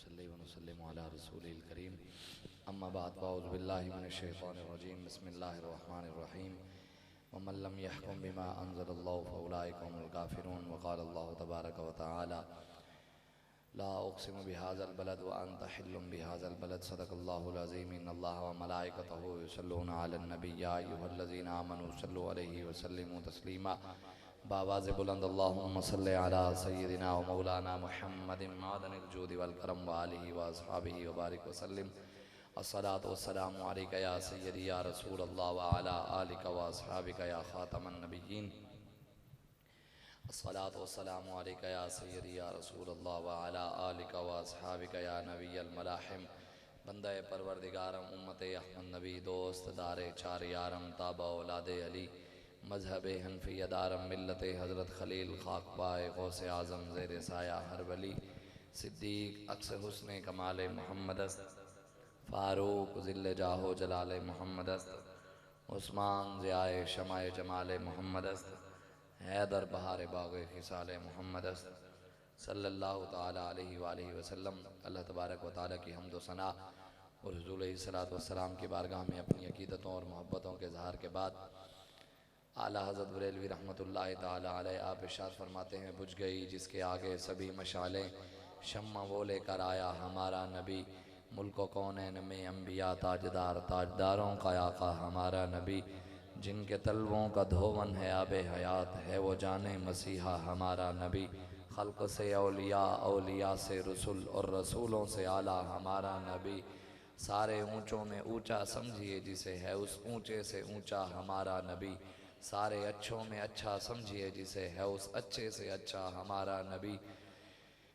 नसल्ली व नसल्लिमु अला रसूलिल करीम अम्मा बाद फ़अऊज़ु बिल्लाहि मिनश शैतानिर रजीम बिस्मिल्लाहिर रहमानिर रहीम वमन लम यहकुम बिमा अंज़लल्लाहु फ़उलाइका हुमुल काफ़िरून व क़ाला अल्लाहु तबारक व तआला ला उक़सिमु बिहाज़ल बलद व अंत हिल्लुम बिहाज़ल बलद सदक़ल्लाहुल अज़ीम इन्नल्लाहा व मलाइकतहु युसल्लूना अलन नबी या अय्युहल्लज़ीना आमनू सल्लु अलैहि व सल्लिमू तस्लीमा बावाज़ बुलंद अल्लाहुम्मा सल्लि अला सय्यिदिना व मौलाना मुहम्मदिन मादनिल जूदि वल करम व आलिहि व अस्हाबिहि व बारिक व सल्लिम अस्सलातु वस्सलामु अलैका या सय्यदी या रसूल अल्लाह व अला आलिका व अस्हाबिका या खातमन नबिय्यीन अस्सलातु वस्सलामु अलैका या सय्यदी या रसूल अल्लाह व अला आलिका व अस्हाबिका या नबिय्यल मलाहिम बंदे परवरदिगारम उम्मते अहमद नबी दोस्त दारे चार यारम ताबा औलादे अली मजहब हनफी अदारम मिल्लत हज़रत खलील खाकबाए गौस आज़म ज़ेर साया हर वली सिद्दीक अक्स हुस्न कमाल मोहम्मद फ़ारूक ज़िल्ल जाहो जलाल मोहम्मद उस्मान ज़ियाए शमाए जमाल मोहम्मद हैदर बहार बाग़ खिसाल मोहम्मद सल्लल्लाहु ताला अलैहि वालैहि वसल्लम। अल्लाह तबारक व तआला की हम्द व सना और हुज़ूर अलैहिस्सलातु वस्सलाम की बारगाह में अपनी अक़ीदतों और मोहब्बतों के इज़हार के बाद आला हज़रत बरेलवी रहमतुल्लाहि ताला अलैह आप इरशाद फरमाते हैं, बुझ गई जिसके आगे सभी मशालें, शम्मा वो लेकर आया हमारा नबी, मुल्क कौनैन में अम्बिया ताजदार, ताजदारों का आका हमारा नबी, जिनके तलवों का धोवन है आबे हयात, है वो जाने मसीहा हमारा नबी, खल्क़ से औलिया, औलिया से रसूल और रसूलों से आला हमारा नबी, सारे ऊँचों में ऊँचा समझिए जिसे है उस ऊँचे से ऊँचा हमारा नबी, सारे अच्छों में अच्छा समझिए जिसे है उस अच्छे से अच्छा हमारा नबी।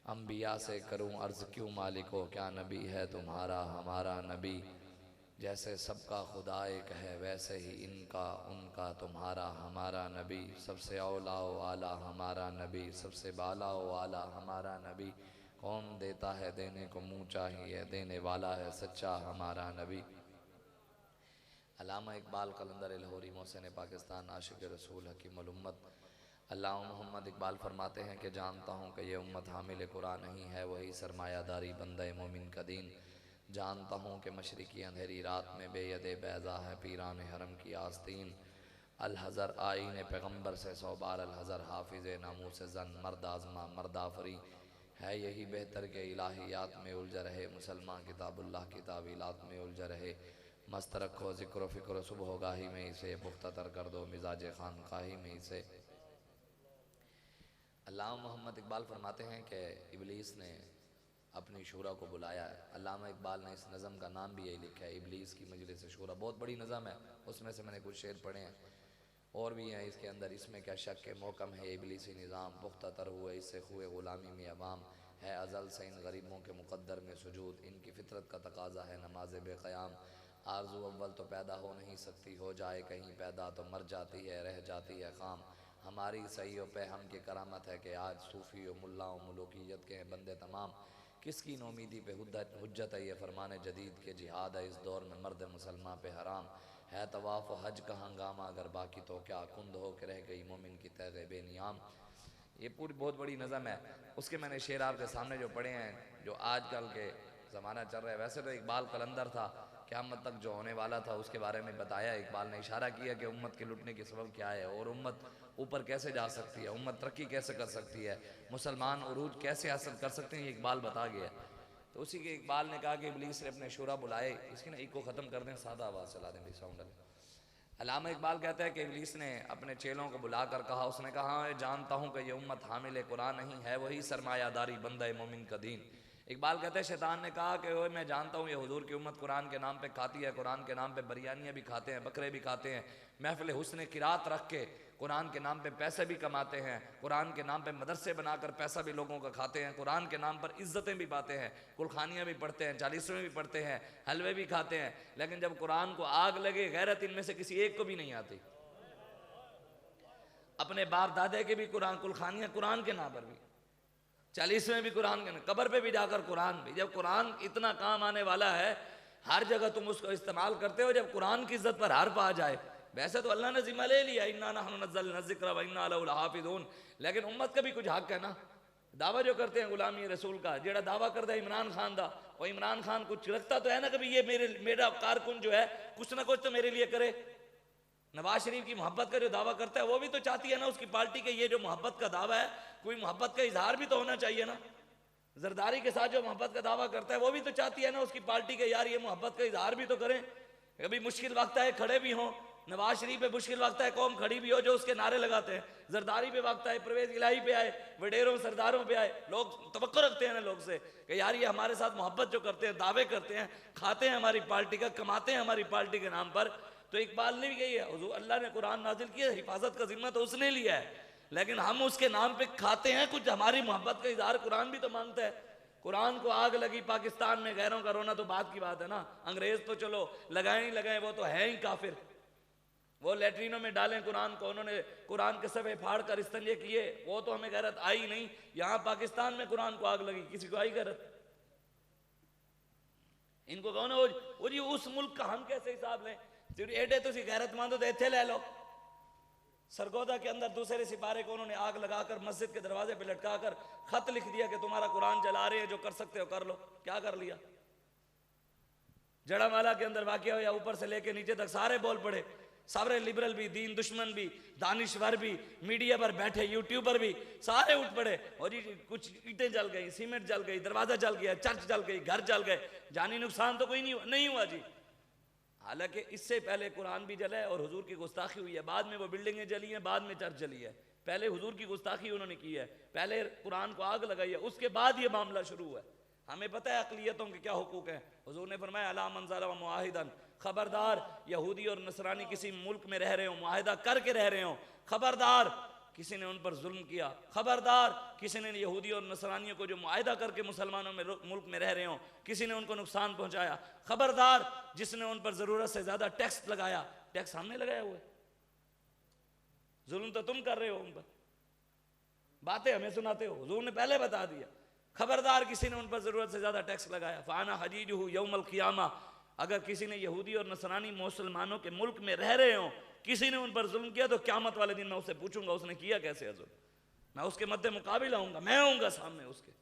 अम्बिया से करूं अर्ज़ क्यों मालिको, क्या नबी है तुम्हारा हमारा नबी, जैसे सबका खुदा एक है वैसे ही इनका उनका तुम्हारा हमारा नबी, सबसे औला व आला हमारा नबी, सबसे बाला व आला हमारा नबी, कौन देता है देने को मुँह चाहिए, देने वाला है सच्चा हमारा नबी। अल्लामा इकबाल कलंदर लाहौरी मोहसिन पाकिस्तान आशिक रसूल हकीमुल उम्मत अल्लामा मोहम्मद इकबाल फरमाते हैं कि जानता हूँ कि ये उम्मत हामिल कुरान नहीं है, वही सरमायादारी बंदे मोमिन का दीन, जानता हूँ कि मशरिकी अंधेरी रात में बेयदे बैज़ा है पीरान हरम की आस्तीन, अल हज़र आईन पैगम्बर से 100 बार अल हज़र हाफिज़ नामूस ज़न मर्द आज़मा मर्दाफरी, है यही बेहतर के इलाहियात में उलझ रहे मुसलमान, किताबुल्लाह की तावीलात में उलझ रहे, मस्त रखो ज़िक्र फ़िक्र सुबह गाही में इसे, पुख्ता कर दो मिजाज खानकाही में इसे। अल्लामा मोहम्मद इकबाल फरमाते हैं कि इब्लीस ने अपनी शूरा को बुलाया है। अल्लामा इकबाल ने इस नज़म का नाम भी यही लिखा है, इब्लीस की मजलिस शूरा। बहुत बड़ी नज़म है, उसमें से मैंने कुछ शेर पढ़े हैं और भी हैं इसके अंदर। इसमें क्या शक के मौकम है इब्लीसी निज़ाम, पुख्ता तर हुए इससे खुए ग़ुलामी में अवाम, है अज़ल से इन गरीबों के मुक़द्दर में सुजूद, इनकी फ़ितरत का तकाज़ा है नमाज़ बेक़याम, आरज़ू अव्वल तो पैदा हो नहीं सकती, हो जाए कहीं पैदा तो मर जाती है रह जाती है ख़ाम, हमारी सईयों पे हम की करामत है कि आज सूफ़ी व मुल्लाओं मुलूकियत के बंदे तमाम, किसकी नोमीदी पे हुज्जत है ये फ़रमान जदीद के जिहाद है इस दौर में मर्द मुसलमान पे हराम, है तवाफ़ व हज का हंगामा अगर बाकी तो क्या कुंद हो के रह गई मोमिन की तैग़ बेनियाम। ये पूरी बहुत बड़ी नज़म है। उसके मैंने शेर आपके सामने जो पढ़े हैं, जो आजकल के ज़माना चल रहा है, वैसे तो इकबाल कलंदर था, क़यामत तक जो होने वाला था उसके बारे में बताया। इकबाल ने इशारा किया कि उम्मत के लुटने के सबब क्या है और उम्मत ऊपर कैसे जा सकती है, उम्मत तरक्की कैसे कर सकती है, मुसलमान उरूज कैसे हासिल कर सकते हैं, ये इकबाल बता गया। तो उसी के इकबाल ने कहा कि इब्लीस ने अपने शूरा बुलाए। इसकी ना एक को ख़त्म कर दें, सादा आवाज़ चला दें, साउंड। अल्लामा इकबाल कहता है कि इब्लीस ने अपने चेलों को बुलाकर कहा, उसने कहा मैं जानता हूँ कि ये उम्मत हामिल कुरान नहीं है, वही सरमायादारी बंदा मोमिन का दीन। इकबाल कहते हैं शैतान ने कहा कि ओए मैं जानता हूँ ये हुजूर की उम्मत कुरान के नाम पे खाती है, कुरान के नाम पे बिरयानियाँ भी खाते हैं, बकरे भी खाते हैं, महफिल हुस्न किरात रख के कुरान के नाम पे पैसे भी कमाते हैं, कुरान के नाम पे मदरसे बनाकर पैसा भी लोगों का खाते हैं, कुरान के नाम पर इज्जतें भी पाते हैं, कुलखानियाँ भी पढ़ते हैं, चालीसवें भी पढ़ते हैं, हलवे भी खाते हैं, लेकिन जब कुरान को आग लगे गैरत इनमें से किसी एक को भी नहीं आती। अपने बाप दादे के भी कुरान कुलखानियाँ कुरान के नाम पर भी, चालीसवें भी कुरान के, कब्र पे भी जाकर कुरान भी। जब कुरान इतना काम आने वाला है, हर जगह तुम उसको इस्तेमाल करते हो, जब कुरान की इज्जत पर हार पा जाए। वैसे तो अल्लाह ने जिम्मा ले लिया, इन्ना नहनु नज़्ज़लना ज़िक्र व इन्ना लहू लहाफ़िज़ून, लेकिन उम्मत का भी कुछ हक है ना। दावा जो करते हैं गुलामी रसूल का, जेड़ा दावा करता है इमरान खान दा, वो इमरान खान कुछ रखता तो है ना कभी ये मेरा कारकुन जो है कुछ ना कुछ तो मेरे लिए करे। नवाज शरीफ की मोहब्बत का जो दावा करता है वो भी तो चाहती है ना उसकी पार्टी के, ये जो मोहब्बत का दावा है कोई मोहब्बत का इजहार भी तो होना चाहिए ना। जरदारी के साथ जो मोहब्बत का दावा करता है वो भी तो चाहती है ना उसकी पार्टी के यार ये मोहब्बत का इजहार भी तो करें। कभी मुश्किल वक्त है खड़े भी हों, नवाज शरीफ पे मुश्किल वक्त है कौम खड़ी भी हो जो उसके नारे लगाते हैं, जरदारी पे वक्त आए, परवेज इलाही पे आए, वडेरों सरदारों पे आए, लोग तवक्को रखते हैं ना लोग से कि यार ये हमारे साथ मोहब्बत जो करते हैं, दावे करते हैं, खाते हैं हमारी पार्टी का, कमाते हैं हमारी पार्टी के नाम पर। तो इकबाल ने भी कही है, हुजूर अल्लाह ने कुरान नाजिल किया, हिफाजत का जिम्मा तो उसने लिया है, लेकिन हम उसके नाम पे खाते हैं कुछ, हमारी मोहब्बत का इजहार कुरान भी तो मांगता है। कुरान को आग लगी पाकिस्तान में, गैरों का रोना तो बात की बात है ना, अंग्रेज तो चलो लगाए नहीं लगाए वो तो है ही काफिर, वो लेटरिनों में डालें कुरान को, उन्होंने कुरान के सफ़े फाड़ कर इस्तंजे किए, वो तो हमें गैरत आई नहीं। यहाँ पाकिस्तान में कुरान को आग लगी, किसी को आई गैरत? इनको कहो ना वो जी उस मुल्क का हम कैसे हिसाब लें, एडे तुम गैरत मानो तो इत्थे ले लो। सरगोदा के अंदर दूसरे सिपारे को उन्होंने आग लगाकर मस्जिद के दरवाजे पे लटकाकर खत लिख दिया कि तुम्हारा कुरान जला रहे हैं, जो कर सकते हो कर लो। क्या कर लिया? जड़ामाला के अंदर वाकया हुआ, ऊपर से लेके नीचे तक सारे बोल पड़े, सारे लिबरल भी, दीन दुश्मन भी, दानिश्वर भी, मीडिया पर बैठे यूट्यूबर भी सारे उठ पड़े और जी कुछ ईंटें जल गई, सीमेंट जल गई, दरवाजा जल गया, चर्च जल गई, घर जल गए, जानी नुकसान तो कोई नहीं हुआ जी। हालांकि इससे पहले कुरान भी जला है और हुजूर की गुस्ताखी हुई है, बाद में वो बिल्डिंगें जली हैं, बाद में चर्च जली है, पहले हुजूर की गुस्ताखी उन्होंने की है, पहले कुरान को आग लगाई है, उसके बाद ये मामला शुरू हुआ है। हमें पता है अक़लियतों के क्या हुकूक हैं। हुजूर ने फरमाया अला मन ज़लम मुआहिदन, खबरदार यहूदी और नसरानी किसी मुल्क में रह रहे हो, मुआहिदा करके रह रहे हो, खबरदार किसी ने उन पर जुल्म किया, खबरदार किसी ने यहूदी और नसरानियों को जो मुआहिदा करके मुसलमानों में मुल्क में रह रहे हो किसी ने उनको नुकसान पहुंचाया, खबरदार जिसने उन पर जरूरत से ज्यादा टैक्स लगाया, टैक्स हमने लगाया हुआ है, जुल्म तो तुम कर रहे हो उन पर, बातें हमें सुनाते हो, हुजूर ने पहले बता दिया, खबरदार किसी ने उन पर जरूरत से ज्यादा टैक्स लगाया, फाना हजीजुहु यौमल क़ियामा, अगर किसी ने यहूदी और नसरानी मुसलमानों के मुल्क में रह रहे हो किसी ने उन पर जुल्म किया तो क़यामत वाले दिन मैं उससे पूछूंगा उसने किया कैसे है जुल्म, मैं उसके मद्दे मुकाबिल आऊंगा, मैं आऊंगा सामने उसके।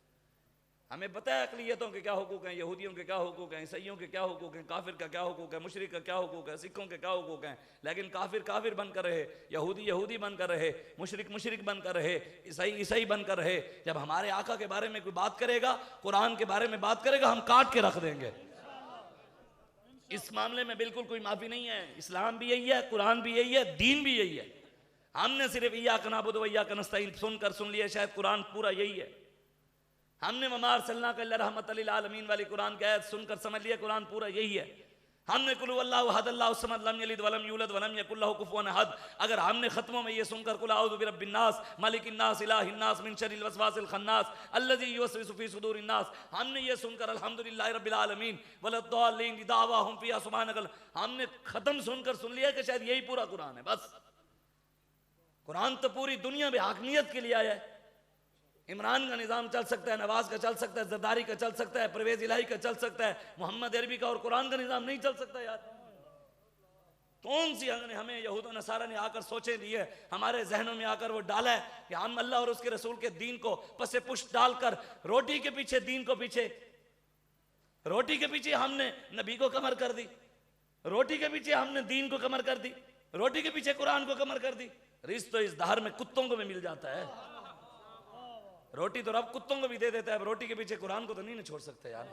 हमें पता है अक़लियतों के क्या हुकूक हैं, यहूदियों के क्या हुकूक हैं, ईसाइयों के क्या हुकूक हैं, काफिर का क्या हुकूक है, मुशरिक का क्या हुकूक है, सिखों के क्या हुकूक हैं, लेकिन काफिर काफिर बनकर रहे, यहूदी यहूदी बनकर रहे, मुशरिक मुशरिक बनकर रहे, ईसाई ईसाई बनकर रहे। जब हमारे आका के बारे में कोई बात करेगा, कुरान के बारे में बात करेगा, हम काट के रख देंगे। इस मामले में बिल्कुल कोई माफी नहीं है, इस्लाम भी यही है, कुरान भी यही है, दीन भी यही है। हमने सिर्फ इय्याक नअबुदु व इय्याक नस्तईन सुनकर सुन लिया, शायद कुरान पूरा यही है। हमने वमा अरसलनाका इल्ला रहमतल लिल आलमीन वाली कुरान की आयत सुनकर समझ लिया कुरान पूरा यही है। हमने कुल हुवल्लाहु अहद अल्लाहु समद लम यलिद वलम यूलद वलम यकुल लहु कुफुवन अहद, अगर हमने खत्मों में ये सुनकर कुल अऊज़ु बिरब्बिन नास मालिकिन नास इलाहिन नास मिन शर्रिल वसवासिल खन्नास अल्लज़ी युवस्विसु फी सुदूरिन नास, हमने ये सुनकर अल्हम्दुलिल्लाहि रब्बिल आलमीन वलद्दालिन दावाहुम फिया सुब्हानकल, हमने खत्म सुनकर सुन लिया कि शायद यही पूरा कुरान है। बस कुरान तो पूरी दुनिया में हाकमियत के लिए आया है। इमरान का निज़ाम चल सकता है, नवाज का चल सकता है, जरदारी का चल सकता है, परवेज इलाही का चल सकता है, मोहम्मद अरबी का और कुरान का निज़ाम नहीं चल सकता यार। कौन सी हमें यहूद और नसारा ने आकर सोचे दिए, हमारे जहनों में आकर वो डाला है कि हम अल्लाह और उसके रसूल के दीन को पसे पुष्ट डालकर रोटी के पीछे, दीन को पीछे, रोटी के पीछे हमने नबी को कमर कर दी, रोटी के पीछे हमने दीन को कमर कर दी, रोटी के पीछे कुरान को कमर कर दी। रिज़्क़ तो इस धार में कुत्तों को भी मिल जाता है, रोटी तो रब कुत्तों को भी दे देता है, रोटी के पीछे कुरान को तो नहीं छोड़ सकते यार।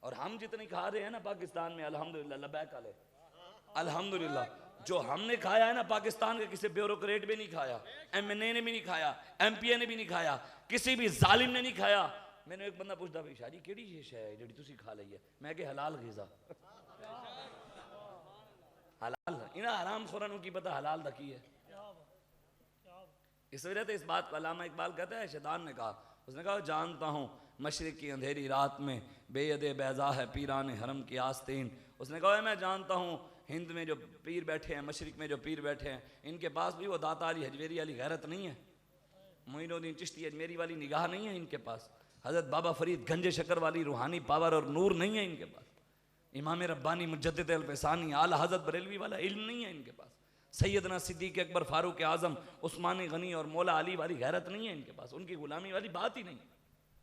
और हम जितनी खा रहे हैं ना पाकिस्तान में, अल्हम्दुलिल्लाह, लबैक अलैह, अल्हम्दुलिल्लाह, जो हमने खाया है ना पाकिस्तान के किसी ब्यूरोक्रेट भी नहीं खाया, MNA ने भी नहीं खाया, MPA ने भी नहीं खाया, किसी भी जालिम ने नहीं खाया। मैंने एक बंदा पूछता भाई शादी केड़ी चीज है जेड़ी तुसी खा ली है, मैं कि हलाल ग़िज़ा, हलाल इन्हें हराम खोरन की पता हलाल दा की है। इस वजह से इस बात को अल्लामा इकबाल कहता है, शैतान ने कहा, उसने कहा जानता हूँ मशरिक़ की अंधेरी रात में बेयदे बैज़ा है पीरान हरम की आस्तीन, उसने कहा मैं जानता हूँ हिंद में जो पीर बैठे हैं, मशरिक़ में जो पीर बैठे हैं, इनके पास भी वो दाता अली हजवेरी वाली गैरत नहीं है, मोइनुद्दीन चिश्ती अजमेरी वाली निगाह नहीं है इनके पास, हज़रत बाबा फरीद गंजे शकर वाली रूहानी पावर और नूर नहीं है इनके पास, इमाम रब्बानी मुजद्दिद अल-फ़ैसानी आला हज़रत बरेलवी वाला इल्म नहीं है इनके पास। सैयदना सिद्दीक अकबर, फारूक आजम, उस्मान गनी और मौला अली वाली गैरत नहीं है इनके पास, उनकी गुलामी वाली बात ही नहीं।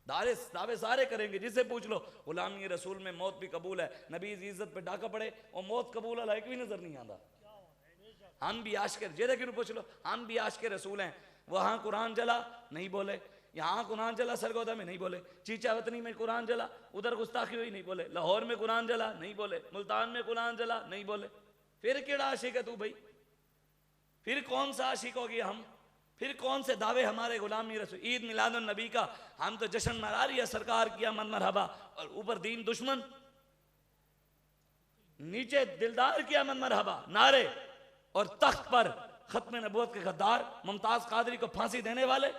दावे सारे करेंगे, जिसे पूछ लो गुलामी रसूल में मौत भी कबूल है, नबी की इज्जत पे डाका पड़े और मौत कबूल है, एक भी नजर नहीं आता। हम भी आशिक, जे कि पूछ लो, हम भी आशिक रसूल हैं। वहां कुरान जला नहीं बोले, यहाँ कुरान जला सरगोदा में नहीं बोले, चीचा वतनी में कुरान जला, उधर गुस्ताखी हुई नहीं बोले, लाहौर में कुरान जला नहीं बोले, मुल्तान में कुरान जला नहीं बोले। फिर केड़ा आशिक है तू भाई? फिर कौन सा आशिक हो गया हम? फिर कौन से दावे हमारे गुलामी रसूल? ईद मिलादुन नबी का हम तो जश्न मना रही है सरकार किया मन मरहबा, और ऊपर दीन दुश्मन, नीचे दिलदार किया मन मरहबा नारे, और तख्त पर खत्म नबूवत के गद्दार मुमताज कादरी को फांसी देने वाले,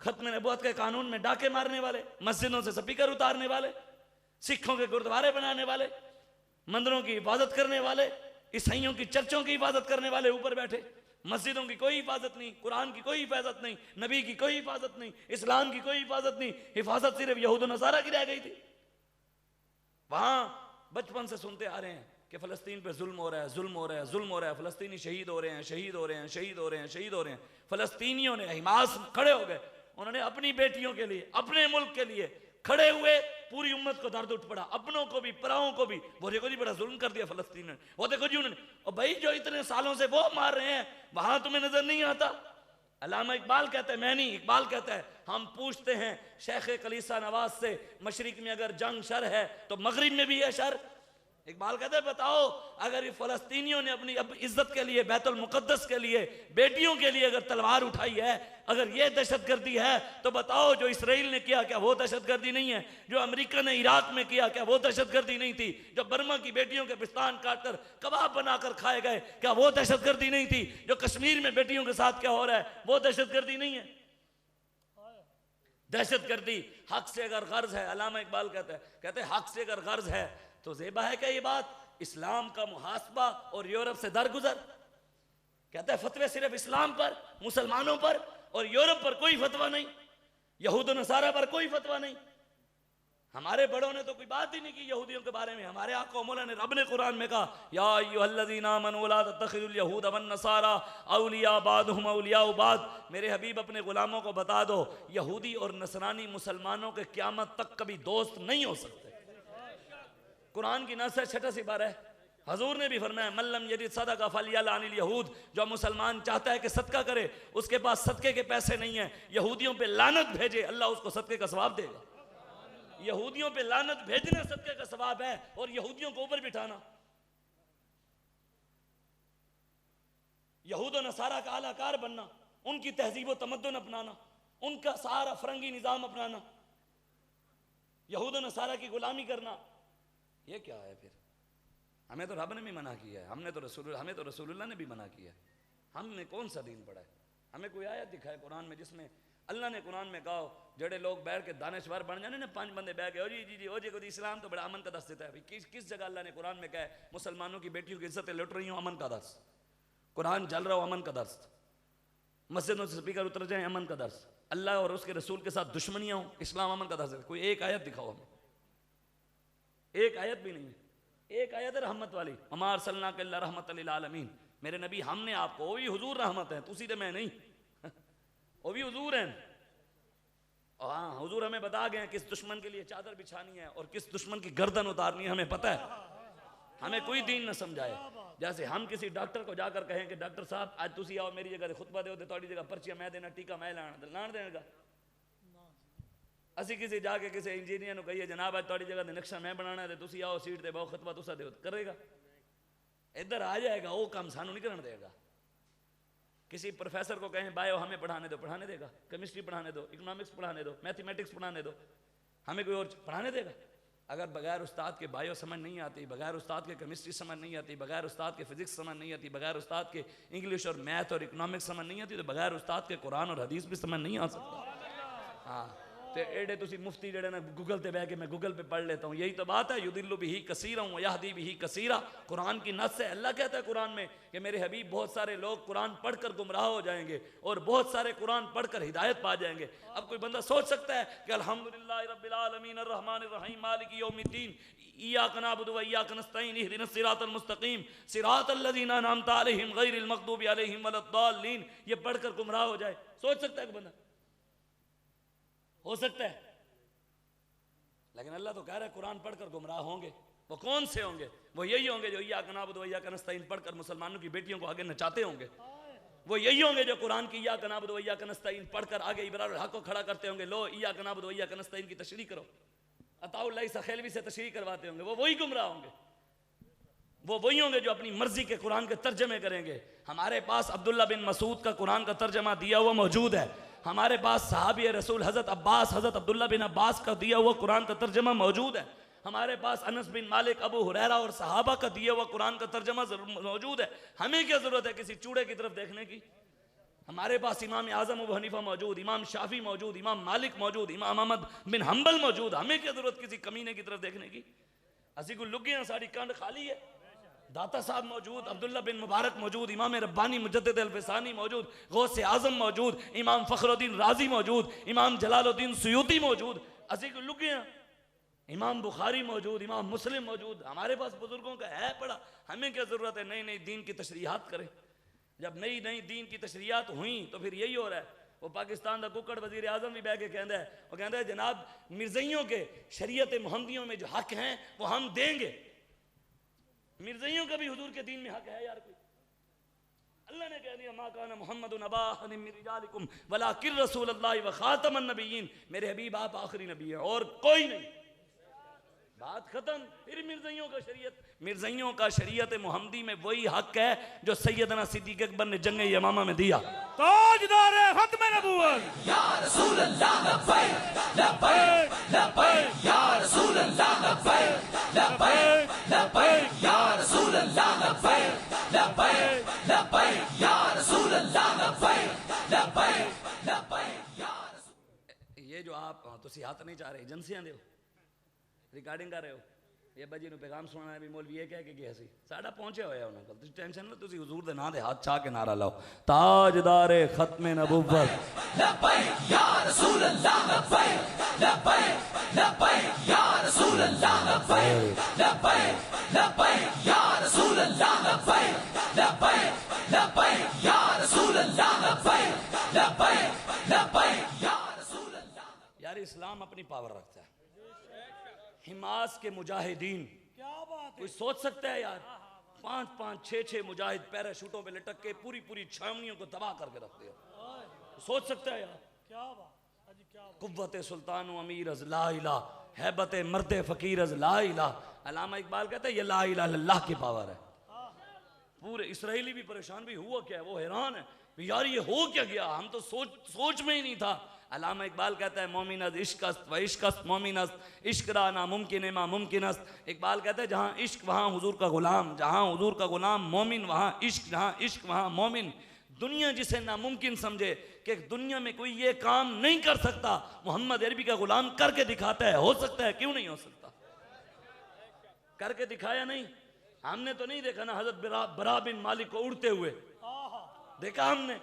खत्म नबूवत के कानून में डाके मारने वाले, मस्जिदों से स्पीकर उतारने वाले, सिखों के गुरुद्वारे बनाने वाले, मंदिरों की हिफाजत करने वाले, ईसाइयों की चर्चों की हिफाजत करने वाले ऊपर बैठे। मस्जिदों की कोई हिफाजत नहीं, कुरान की कोई हिफाजत नहीं, नबी की कोई हिफाजत नहीं, इस्लाम की कोई हिफाजत नहीं, हिफाजत सिर्फ यहूद नसारा की रह गई थी। वहां बचपन से सुनते आ रहे हैं कि फलस्तीन पे जुल्म हो रहा है, जुल्म हो रहा है, जुल्म हो रहा है, फलस्तीनी शहीद हो रहे हैं, शहीद हो रहे हैं, शहीद हो रहे हैं, शहीद हो रहे हैं। फलस्तीनियों ने हिमास खड़े हो गए, उन्होंने अपनी बेटियों के लिए, अपने मुल्क के लिए खड़े हुए, पूरी उम्मत को दर्द उठ पड़ा, अपनों को भी पराओं को भी। वो देखो जी बड़ा जुल्म कर दिया फलस्तीन ने, वो देखो जी उन्होंने, और भाई जो इतने सालों से वो मार रहे हैं वहां तुम्हें नजर नहीं आता? अल्लामा इकबाल कहते हैं, मैं नहीं, इकबाल कहता है, हम पूछते हैं शेख कलीसा नवाज से, मशरिक में अगर जंग शर है तो मगरिब में भी है शर। इकबाल कहते हैं बताओ, अगर ये फलस्तीनियों ने अपनी इज्जत के लिए, बैतुल मुकद्दस के लिए, बेटियों के लिए अगर तलवार उठाई है, अगर ये दहशतगर्दी है, तो बताओ जो इसराइल ने किया क्या वो दहशतगर्दी नहीं है? जो अमेरिका ने इराक में किया क्या वो दहशतगर्दी नहीं थी? जो बर्मा की बेटियों के पिस्तान काटकर कबाब बनाकर खाए गए क्या वो दहशतगर्दी नहीं थी? जो कश्मीर में बेटियों के साथ क्या हो रहा है वो दहशतगर्दी नहीं है? दहशतगर्दी हक से अगर गर्ज है, अल्लामा इकबाल कहते हैं हक से अगर गर्ज है तो ज़ेबा है क्या ये बात? इस्लाम का मुहासबा और यूरोप से दरगुजर। कहता है फतवे सिर्फ इस्लाम पर, मुसलमानों पर, और यूरोप पर कोई फतवा नहीं, यहूद नसारा पर कोई फतवा नहीं। हमारे बड़ों ने तो कोई बात ही नहीं की यहूदियों के बारे में। हमारे आका मौला ने, रब ने कुरान में कहा, या अय्युहल्लज़ीना आमनू ला तत्तखिज़ुल यहूद वन नसारा औलिया बादहुम औलिया बाद। मेरे हबीब अपने गुलामों को बता दो, यहूदी और नसरानी मुसलमानों के क़यामत तक कभी दोस्त नहीं हो सकते। कुरान की नस है, छठा सिपारा है। हजूर ने भी फरमाया, मल्लम यजिद सदका फलियलअनिल यहूद, जो मुसलमान चाहता है कि सदका करे, उसके पास सदके के पैसे नहीं है, यहूदियों पे लानत भेजे, अल्लाह उसको सदके का सवाब देगा। यहूदियों पे लानत भेजना सदके का सवाब है, और यहूदियों को ऊपर बिठाना, यहूद और नसारा का आलाकार बनना, उनकी तहजीब व तमद्दुन अपनाना, उनका सारा फरंगी निज़ाम अपनाना, यहूद और नसारा की गुलामी करना, ये क्या है? फिर हमें तो रब ने भी मना किया है, हमें तो रसूलुल्लाह ने भी मना किया है। हमने कौन सा दीन पढ़ा है? हमें कोई आयत दिखाए कुरान में जिसमें अल्लाह ने कुरान में कहा जड़े लोग बैठ के दानिशवर बन जाने ना, 5 बंदे बैठ गए, जी जी जी ओ जी को इस्लाम तो बड़ा अमन का दर्स देता है। भाई किस जगह अल्लाह ने कुरान में कहा है मुसलमानों की बेटियों की इज्जतें लुट रही हूँ, अमन का दर्स? कुरान जल रहा हो, अमन का दर्स? मस्जिदों से स्पीकर उतर जाए, अमन का दर्स? अल्लाह और उसके रसूल के साथ दुश्मनियाँ हो, इस्लाम अमन का दर्स है? कोई एक आयत दिखाओ हमें। एक आयत भी नहीं है। एक आयत है रहमत वाली, अमार सल्ला कल्ला रहमत लिल आलमीन। मेरे नबी हमने आपको, वो भी हुजूर रहमत है, तुसी तो मैं नहीं, वो भी हुजूर हैं। हाँ, हुजूर हमें बता गए किस दुश्मन के लिए चादर बिछानी है और किस दुश्मन की गर्दन उतारनी है, हमें पता है। हमें कोई दीन न समझाए। जैसे हम किसी डॉक्टर को जाकर कहें कि डॉक्टर साहब आज तुसी आओ मेरी जगह खुतबा दो, थोड़ी जगह पर्चियां मैं देना, टीका मैं लाण देगा। असी किसी जाके किसी इंजीनियर को कहिए जनाब आज थोड़ी जगह नक्शा मैं बनाना है, तुसी आओ सीट दे बहु खतबा तुसा दो, करेगा? इधर आ जाएगा, वो काम सानू नहीं करने देगा। किसी प्रोफेसर को कहें बायो हमें पढ़ाने दो, पढ़ाने देगा? केमिस्ट्री पढ़ाने दो, इकोनॉमिक्स पढ़ाने दो, मैथमेटिक्स पढ़ाने दो, हमें कोई और पढ़ाने देगा? अगर बगैर उस्ताद के बायो समझ नहीं आती, बगैर उस्ताद के केमिस्ट्री समझ नहीं आती, बगैर उस्ताद के फिजिक्स समझ नहीं आती, बगैर उस्ताद के इंग्लिश और मैथ और इकोनॉमिक्स समझ नहीं आती, तो बगैर उस्ताद के कुरान और हदीस भी समझ नहीं आ सकता। हाँ, ते एडे तुसी मुफ्ती जड़े ना गूगल पे बह के मैं गूगल पे पढ़ लेता हूँ, यही तो बात है। युदिल्लु बिही कसीरा व यहदी बिही कसीरा, कुरान की नस है। अल्लाह कहता है कुरान में कि मेरे हबीब बहुत सारे लोग कुरान पढ़कर गुमराह हो जाएंगे और बहुत सारे कुरान पढ़कर हिदायत पा जाएंगे। अब कोई बंदा सोच सकता है कि अल्हम्दुलिल्लाह रब्बिल आलमीन अर्रहमानिर रहीम मालिकी यौमिद्दीन इय्याका नअबुदु व इय्याका नस्तईन इहदिनस सिरातल मुस्तकीम सिरातल लज़ीना अनअमता अलैहिम गैरिल मग़दूबि अलैहिम वलद्दाल्लीन, ये पढ़कर गुमराह हो जाए? सोच सकता है कि बंदा? हो सकता है। लेकिन अल्लाह तो कह रहा है कुरान पढ़कर गुमराह होंगे। वो कौन से होंगे? वो यही होंगे जो इय्याका नअबुदु व इय्याका नस्तईन पढ़कर मुसलमानों की बेटियों को आगे नचाते होंगे। वो यही होंगे जो कुरान की इय्याका नअबुदु व इय्याका नस्तईन पढ़कर आगे इब्रारुल हक को खड़ा करते होंगे, लो इय्याका नअबुदु व इय्याका नस्तईन की तशरीह करो, अताउल्लाह सखेलवी से तशरीह करवाते होंगे। वो वही गुमराह होंगे। वो वही होंगे जो अपनी मर्जी के कुरान के तर्जमे करेंगे। हमारे पास अब्दुल्ला बिन मसूद का कुरान का तर्जमा दिया हुआ मौजूद है। हमारे पास सहाबी रसूल हज़रत अब्बास, हज़रत अब्दुल्ला बिन अब्बास का दिया हुआ कुरान का तर्जमा मौजूद है। हमारे पास अनस बिन मालिक, अबू हुरैरा और सहाबा का दिया हुआ कुरान का तर्जमा मौजूद है। हमें क्या जरूरत है किसी चूड़े की तरफ देखने की? हमारे पास इमाम आजम अबू हनीफा मौजूद, इमाम शाफी मौजूद, इमाम मालिक मौजूद, इमाम अहमद बिन हम्बल मौजूद। हमें क्या जरूरत किसी कमीने की तरफ देखने की? असी को लुगियां साड़ी कांड खाली है। दाता साहब मौजूद, अब्दुल्ला बिन मुबारक मौजूद, इमाम रब्बानी मुजद्दिद अल-फिसानी मौजूद, गौसे आजम मौजूद, इमाम फखरुद्दीन राजी मौजूद, इमाम जलालुद्दीन सुयूती मौजूद। असी को लुगियां, इमाम बुखारी मौजूद, इमाम मुस्लिम मौजूद। हमारे पास बुजुर्गों का है पड़ा। हमें क्या जरूरत है नई नई दीन की तशरीहात करें? जब नई नई दीन की तशरीहात हुई तो फिर यही हो रहा है। वो पाकिस्तान का कुकड़ वजीर आजम भी बह के कहता है, वो कहता है जनाब मिर्जइयों के शरीयत मुहम्मदियों में जो हक हैं वो हम देंगे। मिर्जइयों का भी हुजूर के दीन में हक है यार कोई? अल्लाह ने कह दिया मा काना मुहम्मदुन अबा अहदिम मिन रिजालिकुम वलाकिन रसूलुल्लाह व खातमन नबिय्यीन, मेरे हबीब आप आखिरी नबी हैं और कोई नहीं। बात खत्म। फिर मिर्जइयों का शरीयत मुहम्मदी में वही हक है जो सैयदना सिद्दीक अकबर ने जंग यमामा में दिया। ताजदार खत्म नबूवत या रसूल अल्लाह लब्बैक लब्बैक लब्बैक या रसूल अल्लाह लब्बैक लब्बैक लब्बैक या रसूल अल्लाह लब्बैक लब्बैक लब्बैक या रसूल अल्लाह लब्बैक लब्बैक लब्बैक या रसूल। ये जो आप तुसी हाथ नहीं चाह रहे एजेंसियां दो रिकॉर्डिंग कर रहे हो, ये बजी नु पैगाम सुनाना भी मौलवी ये कह के गया सी साडा पहुंचे होया उन्हां कोल। तुसी टेंशन लो, तुसी हुजूर दे नाम दे हाथ चाह के नारा लाओ ताजदारे खत्मे नबुव्वत लब्बैक या रसूल अल्लाह लब्बैक लब्बैक लब्बैक या रसूल अल्लाह लब्बैक लब्बैक लब्बैक या रसूल अल्लाह लब्बैक लब्बैक लब्बैक या रसूल अल्लाह लब्बैक लब्बैक लब्बैक या रसूल अल्लाह। यार इस्लाम अपनी पावर रखता है। हिमास के मुजाहिदीन, क्या बात है। कोई सोच सकता है यार 5-5 6-6 मुजाहिद पैराशूटों पे लटक के पूरी पूरी छावनियों को तबाह करके रखते हैं। सोच सकता है यार? क्या बात अजी, क्या बात। कुव्वत सुल्तान अमीर अज ला इला, हैबत मर्द फकीर अज ला इला। अल्लामा इकबाल कहता है ये ला इला अल्लाह की पावर है। पूरे इसराइली भी परेशान भी हुआ क्या है, वो हैरान है यार ये हो क्या गया, हम तो सोच में ही नहीं था। अल्लामा इकबाल कहता है मोमिनस इश्कस्त व इश्कस्त मोमिनस, इश्क रा नामुमकिन मा मुमकिनस। इकबाल कहता है जहाँ इश्क वहाँ हुजूर का गुलाम, जहाँ हुजूर का गुलाम मोमिन वहाँ इश्क, जहाँ इश्क वहाँ मोमिन। दुनिया जिसे नामुमकिन समझे कि दुनिया में कोई ये काम नहीं कर सकता, मोहम्मद अरबी का गुलाम करके दिखाता है। हो सकता है, क्यों नहीं हो सकता? करके दिखाया नहीं? हमने तो नहीं देखा ना हजरत बरा बिन मालिक को उड़ते हुए, देखा हमने?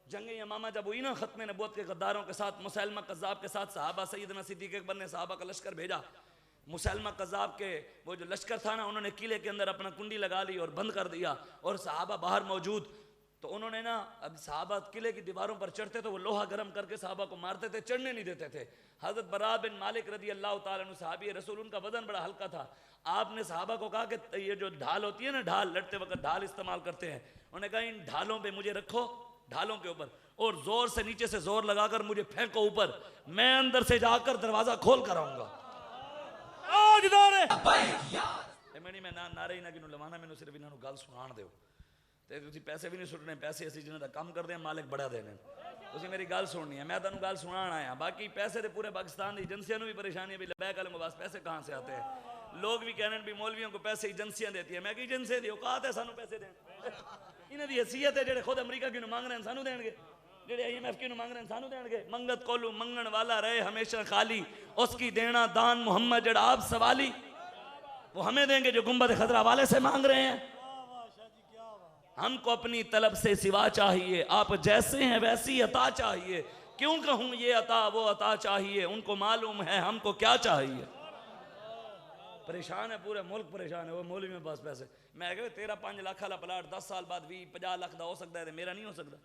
जंग यमामा जब हुई ना खत्म नबूवत के गद्दारों के साथ, मुसैलमा कज़्ज़ाब के साथ सहाबा, सैयदना सिद्दीक़ अकबर ने सहाबा का लश्कर भेजा। मुसैलमा कज़्ज़ाब के वो जो लश्कर था ना, उन्होंने किले के अंदर अपना कुंडी लगा ली और बंद कर दिया और सहाबा बाहर मौजूद। तो उन्होंने ना अब सहाबा किले की दीवारों पर चढ़ते तो वो लोहा गर्म करके सहाबा को मारते थे, चढ़ने नहीं देते थे। हज़रत बरा बिन मालिक रदी अल्लाह ताला अन्हु सहाबी रसूल, उनका वजन बड़ा हल्का था। आपने सहाबा को कहा कि ये जो ढाल होती है ना, ढाल लड़ते वक्त ढाल इस्तेमाल करते हैं, उन्होंने कहा इन ढालों पे मुझे रखो, ढालों के ऊपर, और जोर से नीचे से जोर लगाकर मुझे फेंको ऊपर, मैं अंदर से जाकर दरवाजा खोल कर आऊंगा। मैं नारे ही ना कि लवाना, मैंने सिर्फ इन्होंने गल सुनान दो। तुम पैसे भी नहीं सुटने, पैसे असं जिन्हों का काम करते हैं मालिक बड़ा देने। तुम मेरी गल सुननी है, मैं तुम गल सुनान आया। बाकी पैसे तो पूरे पाकिस्तान की एजेंसियों भी परेशानी है भी लबैक वालों के पास पैसे कहाँ से आते हैं। लोग भी कहने भी मौलवियों को पैसे एजेंसियां देती है। मैं कि एजेंसियां दी औकात है सानू पैसे दें? इन्हों की हैसियत है, जो खुद अमरीका की मांग रहे हैं सानू देंगे। जेडे IMF की मांग रहे सानू देणगे मंगत कोलू मंगण वाला रहे हमेशा खाली उसकी देना दान मोहम्मद जड़ा आप सवाली वो हमें देंगे जो गुंबद खतरा वाले से मांग रहे हैं। हमको अपनी तलब से सिवा चाहिए आप जैसे हैं वैसी अता चाहिए क्यों कहूं ये अता वो अता चाहिए उनको मालूम है हमको क्या चाहिए। परेशान है पूरे मुल्क परेशान है वो मौलवी में पास पैसे मैं कह तेरा 5 लाख वाला प्लाट 10 साल बाद 20-50 लाख का हो सकता है मेरा नहीं हो सकता।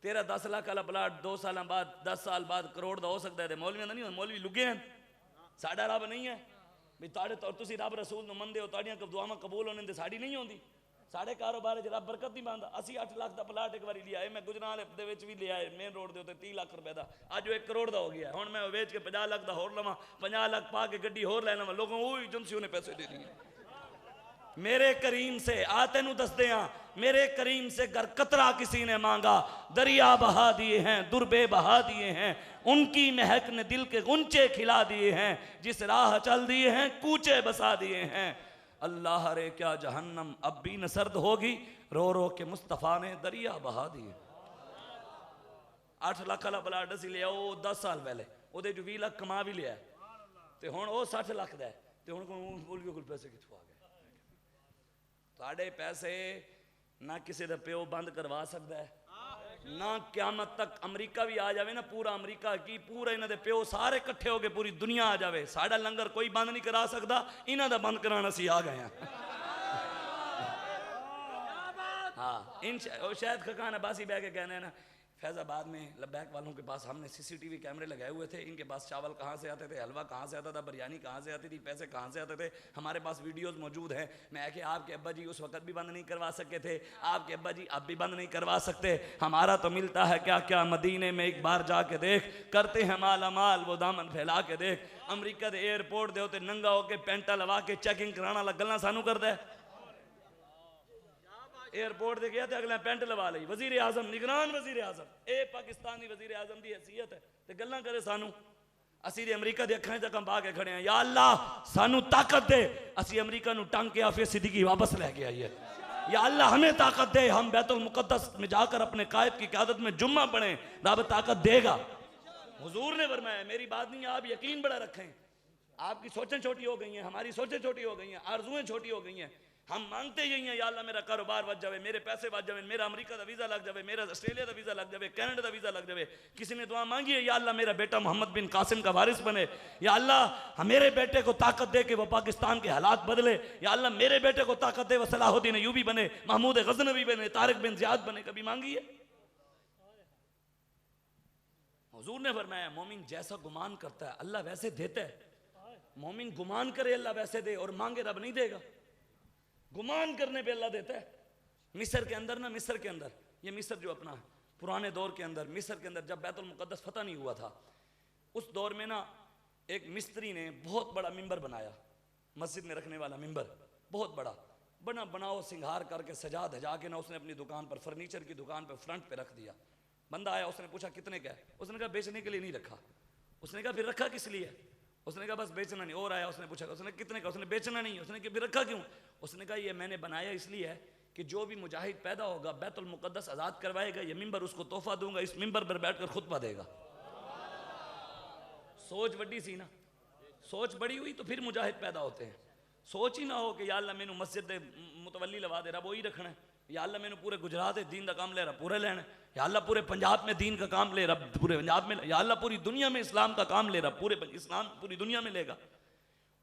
तेरा 10 लाख वाला प्लाट 2 साल बाद 10 साल बाद करोड़ का हो सकता है मौलवी का नहीं हो। मौलवी लुगे हैं साडा रब नहीं है भी ताड़े तो तुसी रब रसूल नूं मनदे हो ताड़ियां दुआवां कबूल होने ते साड़ी नहीं होंदी। साढ़े कारोबार च रब बरकत नहीं पांदा। असी 8 लाख का प्लाट एक बार लिया है मैं गुजराल दे विच भी लिया है मेन रोड के उत्ते 30 लाख रुपए का अज 1 करोड़ का हो गया हुण मैं वेच के 50 लाख का होर लवां 50 लाख पा के गड्डी होर लै लवां लोगों वो एजेंसी ने पैसे दे दिए। मेरे करीम से आ तेनू दसदे हां मेरे करीम से घर कतरा किसी ने मांगा दरिया बहा दिए हैं दुर्बे बहा दिए हैं उनकी महक ने दिल के गुंचे खिला दिए हैं जिस राह चल दिए हैं कूचे बसा दिए हैं। अल्लाह रे क्या जहन्नम अब भी न सर्द होगी रो रो के मुस्तफ़ा ने दरिया बहा दिए। 8 लाख वाला प्लाट असी लिया वो 10 साल पहले वो 20 लाख कमा भी लिया ते हुण वो 60 लाख का है ते हुण मौलवी कोल पैसे कित्थों आ गए। साढ़े पैसे ना किसी का प्यो बंद करवा सकता है ना क्यामत तक अमरीका भी आ जाए ना पूरा अमरीका की पूरा इन्हों के प्यो सारे इकट्ठे हो गए पूरी दुनिया आ जाए साड़ा लंगर कोई बंद नहीं करा सकता इन्हों का बंद कराना असी आ गए हैं। हाँ इन शायद खकान अब्बासी बह के कहने हैं ना फैज़ाबाद में लब्बैक वालों के पास हमने CCTV कैमरे लगाए हुए थे इनके पास चावल कहाँ से आते थे हलवा कहाँ से आता था बिरयानी कहाँ से आती थी पैसे कहाँ से आते थे हमारे पास वीडियोस मौजूद हैं। मैं कि आपके अब्बा जी उस वक्त भी बंद नहीं करवा सके थे आपके अब्बा जी अब भी बंद नहीं करवा सकते। हमारा तो मिलता है क्या क्या मदीने में एक बार जाके देख करते हैं माला माल वो दामन फैला के देख। अमरीका के एयरपोर्ट दे होते नंगा होके पेंटा लवा के चेकिंग कराना लगना सानू करता है। एयरपोर्ट दे गया तो अगला पेंट लवा ली वजीर आजम निगरान वजीर आजम ए पाकिस्तानी वजीर आजम की हैसियत है तो गल्लां करे सानू असी दे अमरीका दे अखां च कंबा के खड़े हैं। या अल्लाह सानू ताकत दे असी अमरीका नू टंग के आफियत सिद्दीकी वापस लेके आइए। या अल्लाह हमें ताकत दे हम बैतुल मुकद्दस में जाकर अपने कायद की क़यादत में जुम्मा पढ़ें रब ताकत देगा। हुजूर ने फरमाया मेरी बात नहीं आप यकीन बड़ा रखें आपकी सोचें छोटी हो गई हैं हमारी सोचें छोटी हो गई हैं आरजुएं छोटी हो गई हैं। हम मांगते यही हैं या अल्लाह मेरा कारोबार बच जाए मेरे पैसे बच जाए मेरा अमेरिका का वीज़ा लग जाए मेरा ऑस्ट्रेलिया का वीज़ा लग जाए कनाडा का वीज़ा लग जाए। किसी ने दुआ मांगी है या अल्लाह मेरा बेटा मोहम्मद बिन कासिम का वारिस बने या अल्लाह मेरे बेटे को ताकत दे के वो पाकिस्तान के हालात बदले या अल्लाह मेरे बेटे को ताकत दे वो सलाहुद्दीन अय्यूबी बने महमूद गजनवी बने तारिक बिन ज़ियाद बने। कभी मांगी है? हुजूर ने फरमाया मोमिन जैसा गुमान करता है अल्लाह वैसे देता है। मोमिन गुमान करे अल्लाह वैसे दे और मांगे रब नहीं देगा। गुमान करने पे अल्लाह देता है। मिस्र के अंदर ना मिस्र के अंदर ये मिस्र जो अपना पुराने दौर के अंदर मिस्र के अंदर जब बैतुल मुकद्दस फतह नहीं हुआ था उस दौर में ना एक मिस्त्री ने बहुत बड़ा मिंबर बनाया मस्जिद में रखने वाला मिंबर बहुत बड़ा बना बनाओ सिंगार करके सजा धजा के ना उसने अपनी दुकान पर फर्नीचर की दुकान पर फ्रंट पे रख दिया। बंदा आया उसने पूछा कितने का है उसने कहा बेचने के लिए नहीं रखा। उसने कहा फिर रखा किस लिए? उसने कहा बस बेचना नहीं। और आया उसने पूछा उसने कितने का उसने बेचना नहीं। उसने कहा फिर रखा क्यों? उसने कहा ये मैंने बनाया इसलिए है कि जो भी मुजाहिद पैदा होगा बैतुल मुकद्दस आज़ाद करवाएगा ये मिंबर उसको तोहफा दूंगा इस मिंबर पर बैठकर खुतबा देगा। सोच बड़ी सी ना सोच बड़ी हुई तो फिर मुजाहिद पैदा होते हैं। सोच ही ना हो कि या अल्लाह मैनू मस्जिद दे मुतवल्ली लवा दे रहा वो ही रखना है या अल्लाह मैनू पूरे गुजरात दीन का काम ले रहा पूरे लेना या अल्लाह पूरे पंजाब में दीन का काम ले रहा पूरे पंजाब में या अल्लाह पूरी दुनिया में इस्लाम का काम ले रहा पूरे इस्लाम पूरी दुनिया में लेगा।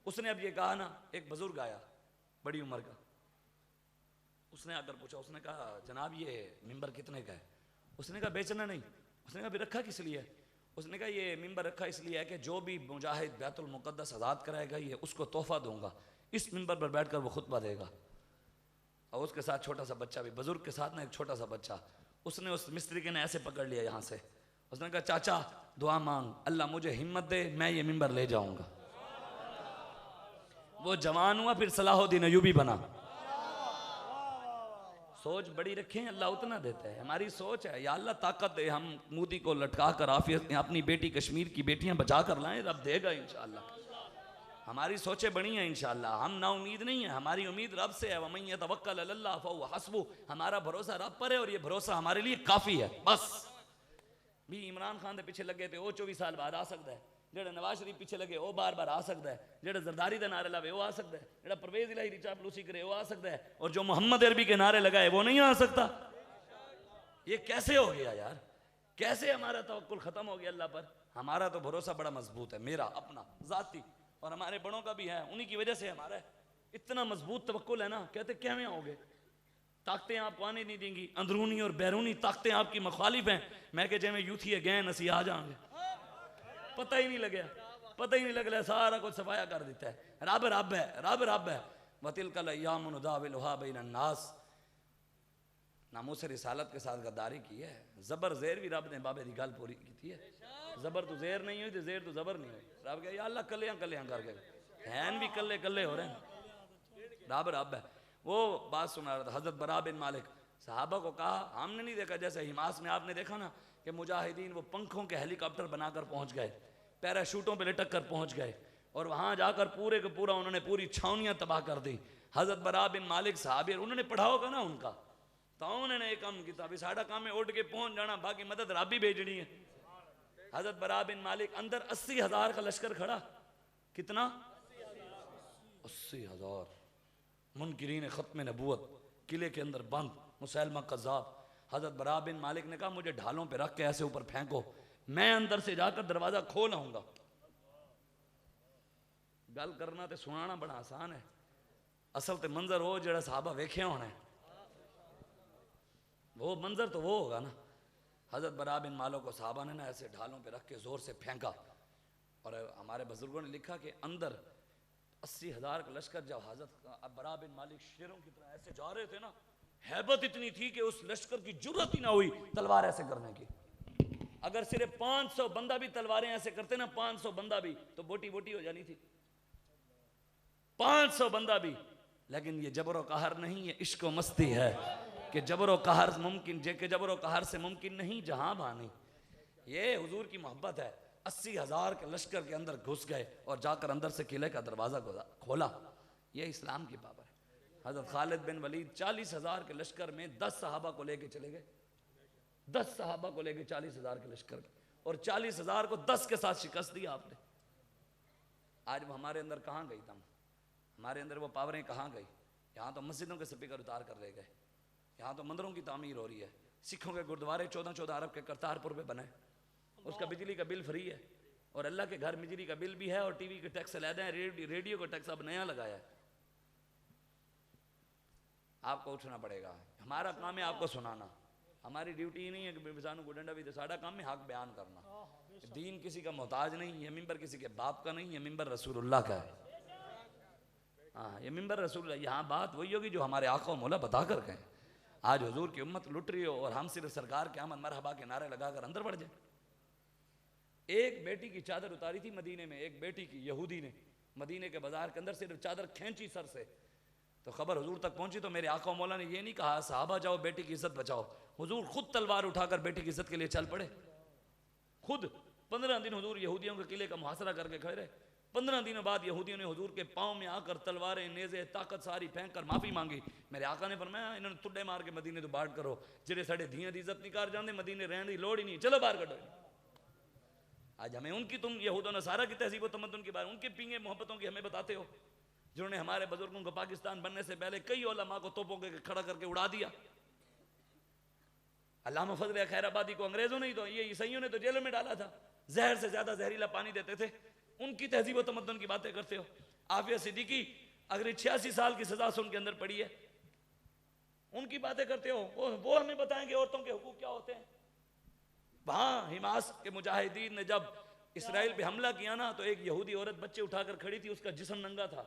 उसने अब ये कहा ना एक बुजुर्ग आया बड़ी उम्र का उसने आकर पूछा उसने कहा जनाब ये मिंबर कितने का है? उसने कहा बेचना नहीं। उसने कहा फिर रखा किस लिए? उसने कहा ये मिंबर रखा इसलिए है कि जो भी मुजाहिद बैतुल मुकद्दस आज़ाद कराएगा ये उसको तोहफा दूंगा इस मिंबर पर बैठकर वो खुतबा देगा। और उसके साथ छोटा सा बच्चा भी बुजुर्ग के साथ ना एक छोटा सा बच्चा उसने उस मिस्त्री के ने ऐसे पकड़ लिया यहाँ से। उसने कहा चाचा दुआ मांग अल्लाह मुझे हिम्मत दे मैं ये मिंबर ले जाऊंगा। वो जवान हुआ फिर सलाहुद्दीन अय्यूबी बना। सोच बड़ी रखें अल्लाह उतना देता है। हमारी सोच है या अल्लाह ताकत दे हम मोदी को लटका कर आफियत अपनी बेटी कश्मीर की बेटियां बचा कर लाएं रब देगा इंशाअल्लाह। हमारी सोचें बड़ी हैं इंशाअल्लाह, हम ना उम्मीद नहीं है, हमारी उम्मीद रब से है। वमन यतवक्कल अलल्लाह फहुव हस्बुह, हमारा भरोसा रब पर है और ये भरोसा हमारे लिए काफ़ी है। बस भी इमरान खान के पीछे लगे थे वो 24 साल बाद आ सकता है, जेड़ा नवाज शरीफ पीछे लगे वो बार बार आ सकता है, जेड़ा जरदारी का नारे लावे वो आ सकता है, जेड़ा परवेज इलाही की चापलूसी करे वो आ सकता है, और जो मोहम्मद अरबी के नारे लगाए वो नहीं आ सकता। ये कैसे हो गया यार? कैसे हमारा तवक्कुल खत्म हो गया अल्लाह पर? हमारा तो भरोसा बड़ा मजबूत है, मेरा अपना जाती और हमारे बड़ों का भी है, उन्हीं की वजह से हमारा इतना मजबूत तवक्कुल है ना। कहते क्या में आओगे, ताकतें आपको आने नहीं देंगी, अंदरूनी और बैरूनी ताकतें आपकी मुखालिफ हैं। मैं कह जिमें यूथी है गए नसी आ जाएंगे, पता ही नहीं लगे, पता ही नहीं लग रहा, सारा कुछ सफाया कर देता है। रब रब है, रब रब है। वतिलकल अय्यामु नुदाविलुहा बैनन नास, नामूस रिसालत के साथ गद्दारी की है। जबर ज़ेर भी रब ने बाबे की गल पूरी की थी है। जबर तो ज़ेर नहीं हुई तो ज़ेर तो जबर नहीं हुई। रब कह या अल्लाह कलियां कलियां करके हैन भी कल्ले कल्ले हो रहे हैं। रब रब है। वो बात सुना रहा था हजरत बरा बिन मालिक, सहाबा को कहा हमने नहीं देखा जैसे हिमास में आपने देखा ना कि मुजाहिदीन वो पंखों के हेलीकॉप्टर बनाकर पहुंच गए, पैराशूटों पे लटक कर पहुंच गए और वहां जाकर पूरे का पूरा उन्होंने पूरी छावनियां तबाह कर दी। हजरत बरा बिन मालिक साहब उन्होंने पढ़ा होगा ना उनका, तो उन्होंने एक काम किया, अभी साडा काम है उठ के पहुंच जाना, बाकी मदद रब ही भेजनी है। हजरत बरा बिन मालिक अंदर 80,000 का लश्कर खड़ा, कितना 80,000 मुनकिरीन खत्म नबूवत किले के अंदर बंद, मुसैलमा कज़्ज़ाब। हजरत बरा बिन मालिक ने कहा मुझे ढालों पे रख के ऐसे ऊपर फेंको, मैं अंदर से जाकर दरवाजा खोल आऊंगा। गल करना तो सुनाना बड़ा आसान है, असल तो मंजर वो जरा साहबा वेखे होना है, वो मंजर तो वो होगा ना। हजरत बरा बिन मालिक को साहबा ने ना ऐसे ढालों पे रख के जोर से फेंका, और हमारे बुजुर्गों ने लिखा कि अंदर 80,000 का लश्कर जब हजरत बरा बिन मालिक शेरों की तरह ऐसे जा रहे थे ना, हैबत इतनी थी कि उस लश्कर की जुर्रत ही ना हुई तलवार ऐसे करने की। अगर सिर्फ 500 बंदा भी तलवारें ऐसे करते ना, 500 बंदा भी, तो बोटी बोटी हो जानी थी, 500 बंदा भी। लेकिन ये जबर कहर नहीं, ये इश्क व मस्ती है कि जबर कहर मुमकिन जे के जबर कहर से मुमकिन नहीं जहां बानी। ये हुजूर की मोहब्बत है। 80,000 के लश्कर के अंदर घुस गए और जाकर अंदर से किले का दरवाजा खोला। ये इस्लाम की पावर है। हजरत खालिद बिन वलीद 40,000 के लश्कर में 10 सहाबा को लेके चले गए, 10 सहाबा को लेके 40,000 के लश्कर, और 40,000 को 10 के साथ शिकस्त दिया आपने। आज वो हमारे अंदर कहाँ गई तम, हमारे अंदर वो पावरें कहाँ गई? यहाँ तो मस्जिदों के स्पीकर उतार कर ले गए, यहाँ तो मंदिरों की तामीर हो रही है, सिखों के गुरुद्वारे 14-14 अरब के करतारपुर में बने, उसका बिजली का बिल फ्री है, और अल्लाह के घर बिजली का बिल भी है और टीवी के टैक्स अलहदा है, रेडियो का टैक्स अब नया लगाया है। आपको उठना पड़ेगा, हमारा काम है आपको सुनाना, हमारी ड्यूटी ही नहीं है कि बेबिसानों को डंडा भी दे, सारा काम है हक बयान करना। दीन किसी का मोहताज नहीं, ये मिंबर किसी के बाप का नहीं, ये मिंबर रसूलुल्लाह का है। हाँ, ये मिंबर रसूलुल्लाह, यहाँ बात वही होगी जो हमारे आका मौला बता कर गए। आज हुजूर की उम्मत लुट रही हो और हम सिर्फ सरकार के आमद मरहबा के नारे लगाकर अंदर बढ़ जाए। एक बेटी की चादर उतारी थी मदीने में, एक बेटी की यहूदी ने मदीने के बाजार के अंदर सिर्फ चादर खींची सर से, तो खबर हुजूर तक पहुंची। तो मेरे आका मौला ने ये नहीं कहा सहाबा जाओ बेटी की इज्जत बचाओ, हुजूर खुद तलवार उठाकर बेटी की इज्जत के लिए चल पड़े। खुद 15 दिन हुजूर यहूदियों के किले का मुहासरा करके खड़े रहे। 15 दिनों बाद यहूदियों ने हुजूर के पाँव में आकर तलवारें नेज़े ताकत सारी फेंक कर माफ़ी मांगी। मेरे आका ने फरमाया इन्होंने तुड्डे मार के मदीने तो बाढ़ करो, जेड़े साढ़े धियां की इज्जत नहीं कर जाते, मदीने रहने की लोड़ ही नहीं, चलो बाहर कटो। आज हमें उनकी, तुम यहूदों नसारा की तहजीब व तमद्दुन के बारे, उनके पींगे मोहब्बतों की हमें बताते हो, जिन्होंने हमारे बुजुर्गों को पाकिस्तान बनने से पहले कई उलमा को तोपों के खड़ा करके उड़ा दिया। अल्लामा फजल खैराबादी को अंग्रेजों ने ही तो, ये ईसाइयों ने तो जेलों में डाला था, जहर से ज्यादा जहरीला पानी देते थे। उनकी तहजीब व तमद्दुन की बातें करते हो। आफिया सिद्दीकी अगर 86 साल की सजा से उनके अंदर पड़ी है, उनकी बातें करते हो। वो हमें बताएंगे औरतों के हुकूक क्या होते हैं। वहां हिमास के मुजाहिदीन ने जब इसराइल पे हमला किया ना, तो एक यहूदी औरत बच्चे उठाकर खड़ी थी, उसका जिस्म नंगा था,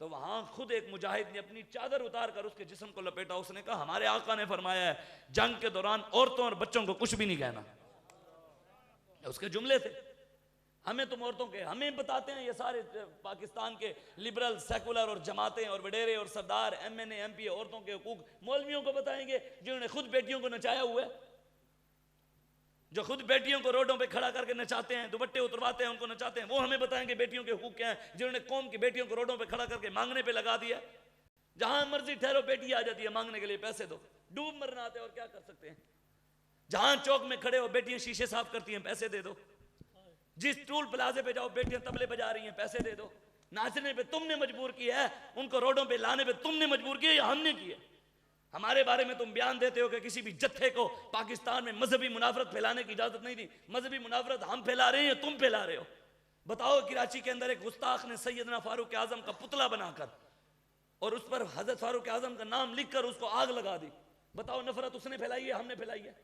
तो वहां खुद एक मुजाहिद ने अपनी चादर उतार कर उसके जिस्म को लपेटा। उसने कहा हमारे आका ने फरमाया है जंग के दौरान औरतों और बच्चों को कुछ भी नहीं कहना। उसके जुमले थे। हमें तुम औरतों के, हमें बताते हैं ये सारे पाकिस्तान के लिबरल सेकुलर और जमातें और वडेरे और सरदार MNA MP औरतों के हुकूक मौलवियों को बताएंगे जिन्होंने खुद बेटियों को नचाया हुआ है। जो खुद बेटियों को रोडों पे खड़ा करके नचाते हैं, दुपट्टे उतरवाते हैं, उनको नचाते हैं, वो हमें बताएंगे बेटियों के हुकूक क्या है, जिन्होंने कौम की बेटियों को रोडों पे खड़ा करके मांगने पे लगा दिया। जहां मर्जी ठहरो बेटी आ जाती है मांगने के लिए पैसे दो, डूब मरना आते हैं और क्या कर सकते हैं। जहां चौक में खड़े हो बेटियां शीशे साफ करती हैं, पैसे दे दो। जिस टूल प्लाजे पे जाओ बेटियां तबले बजा रही हैं, पैसे दे दो। नाचने पे तुमने मजबूर किया है, उनको रोडों पे लाने पे तुमने मजबूर किया या हमने किया। हमारे बारे में तुम बयान देते हो कि किसी भी जत्थे को पाकिस्तान में मजहबी मुनाफरत फैलाने की इजाजत नहीं दी। मजहबी मुनाफरत हम फैला रहे हैं, तुम फैला रहे हो। बताओ कराची के अंदर एक गुस्ताख ने सैयदना फारूक आजम का पुतला बनाकर और उस पर हजरत फारूक आजम का नाम लिखकर उसको आग लगा दी। बताओ नफरत उसने फैलाई है, हमने फैलाई है।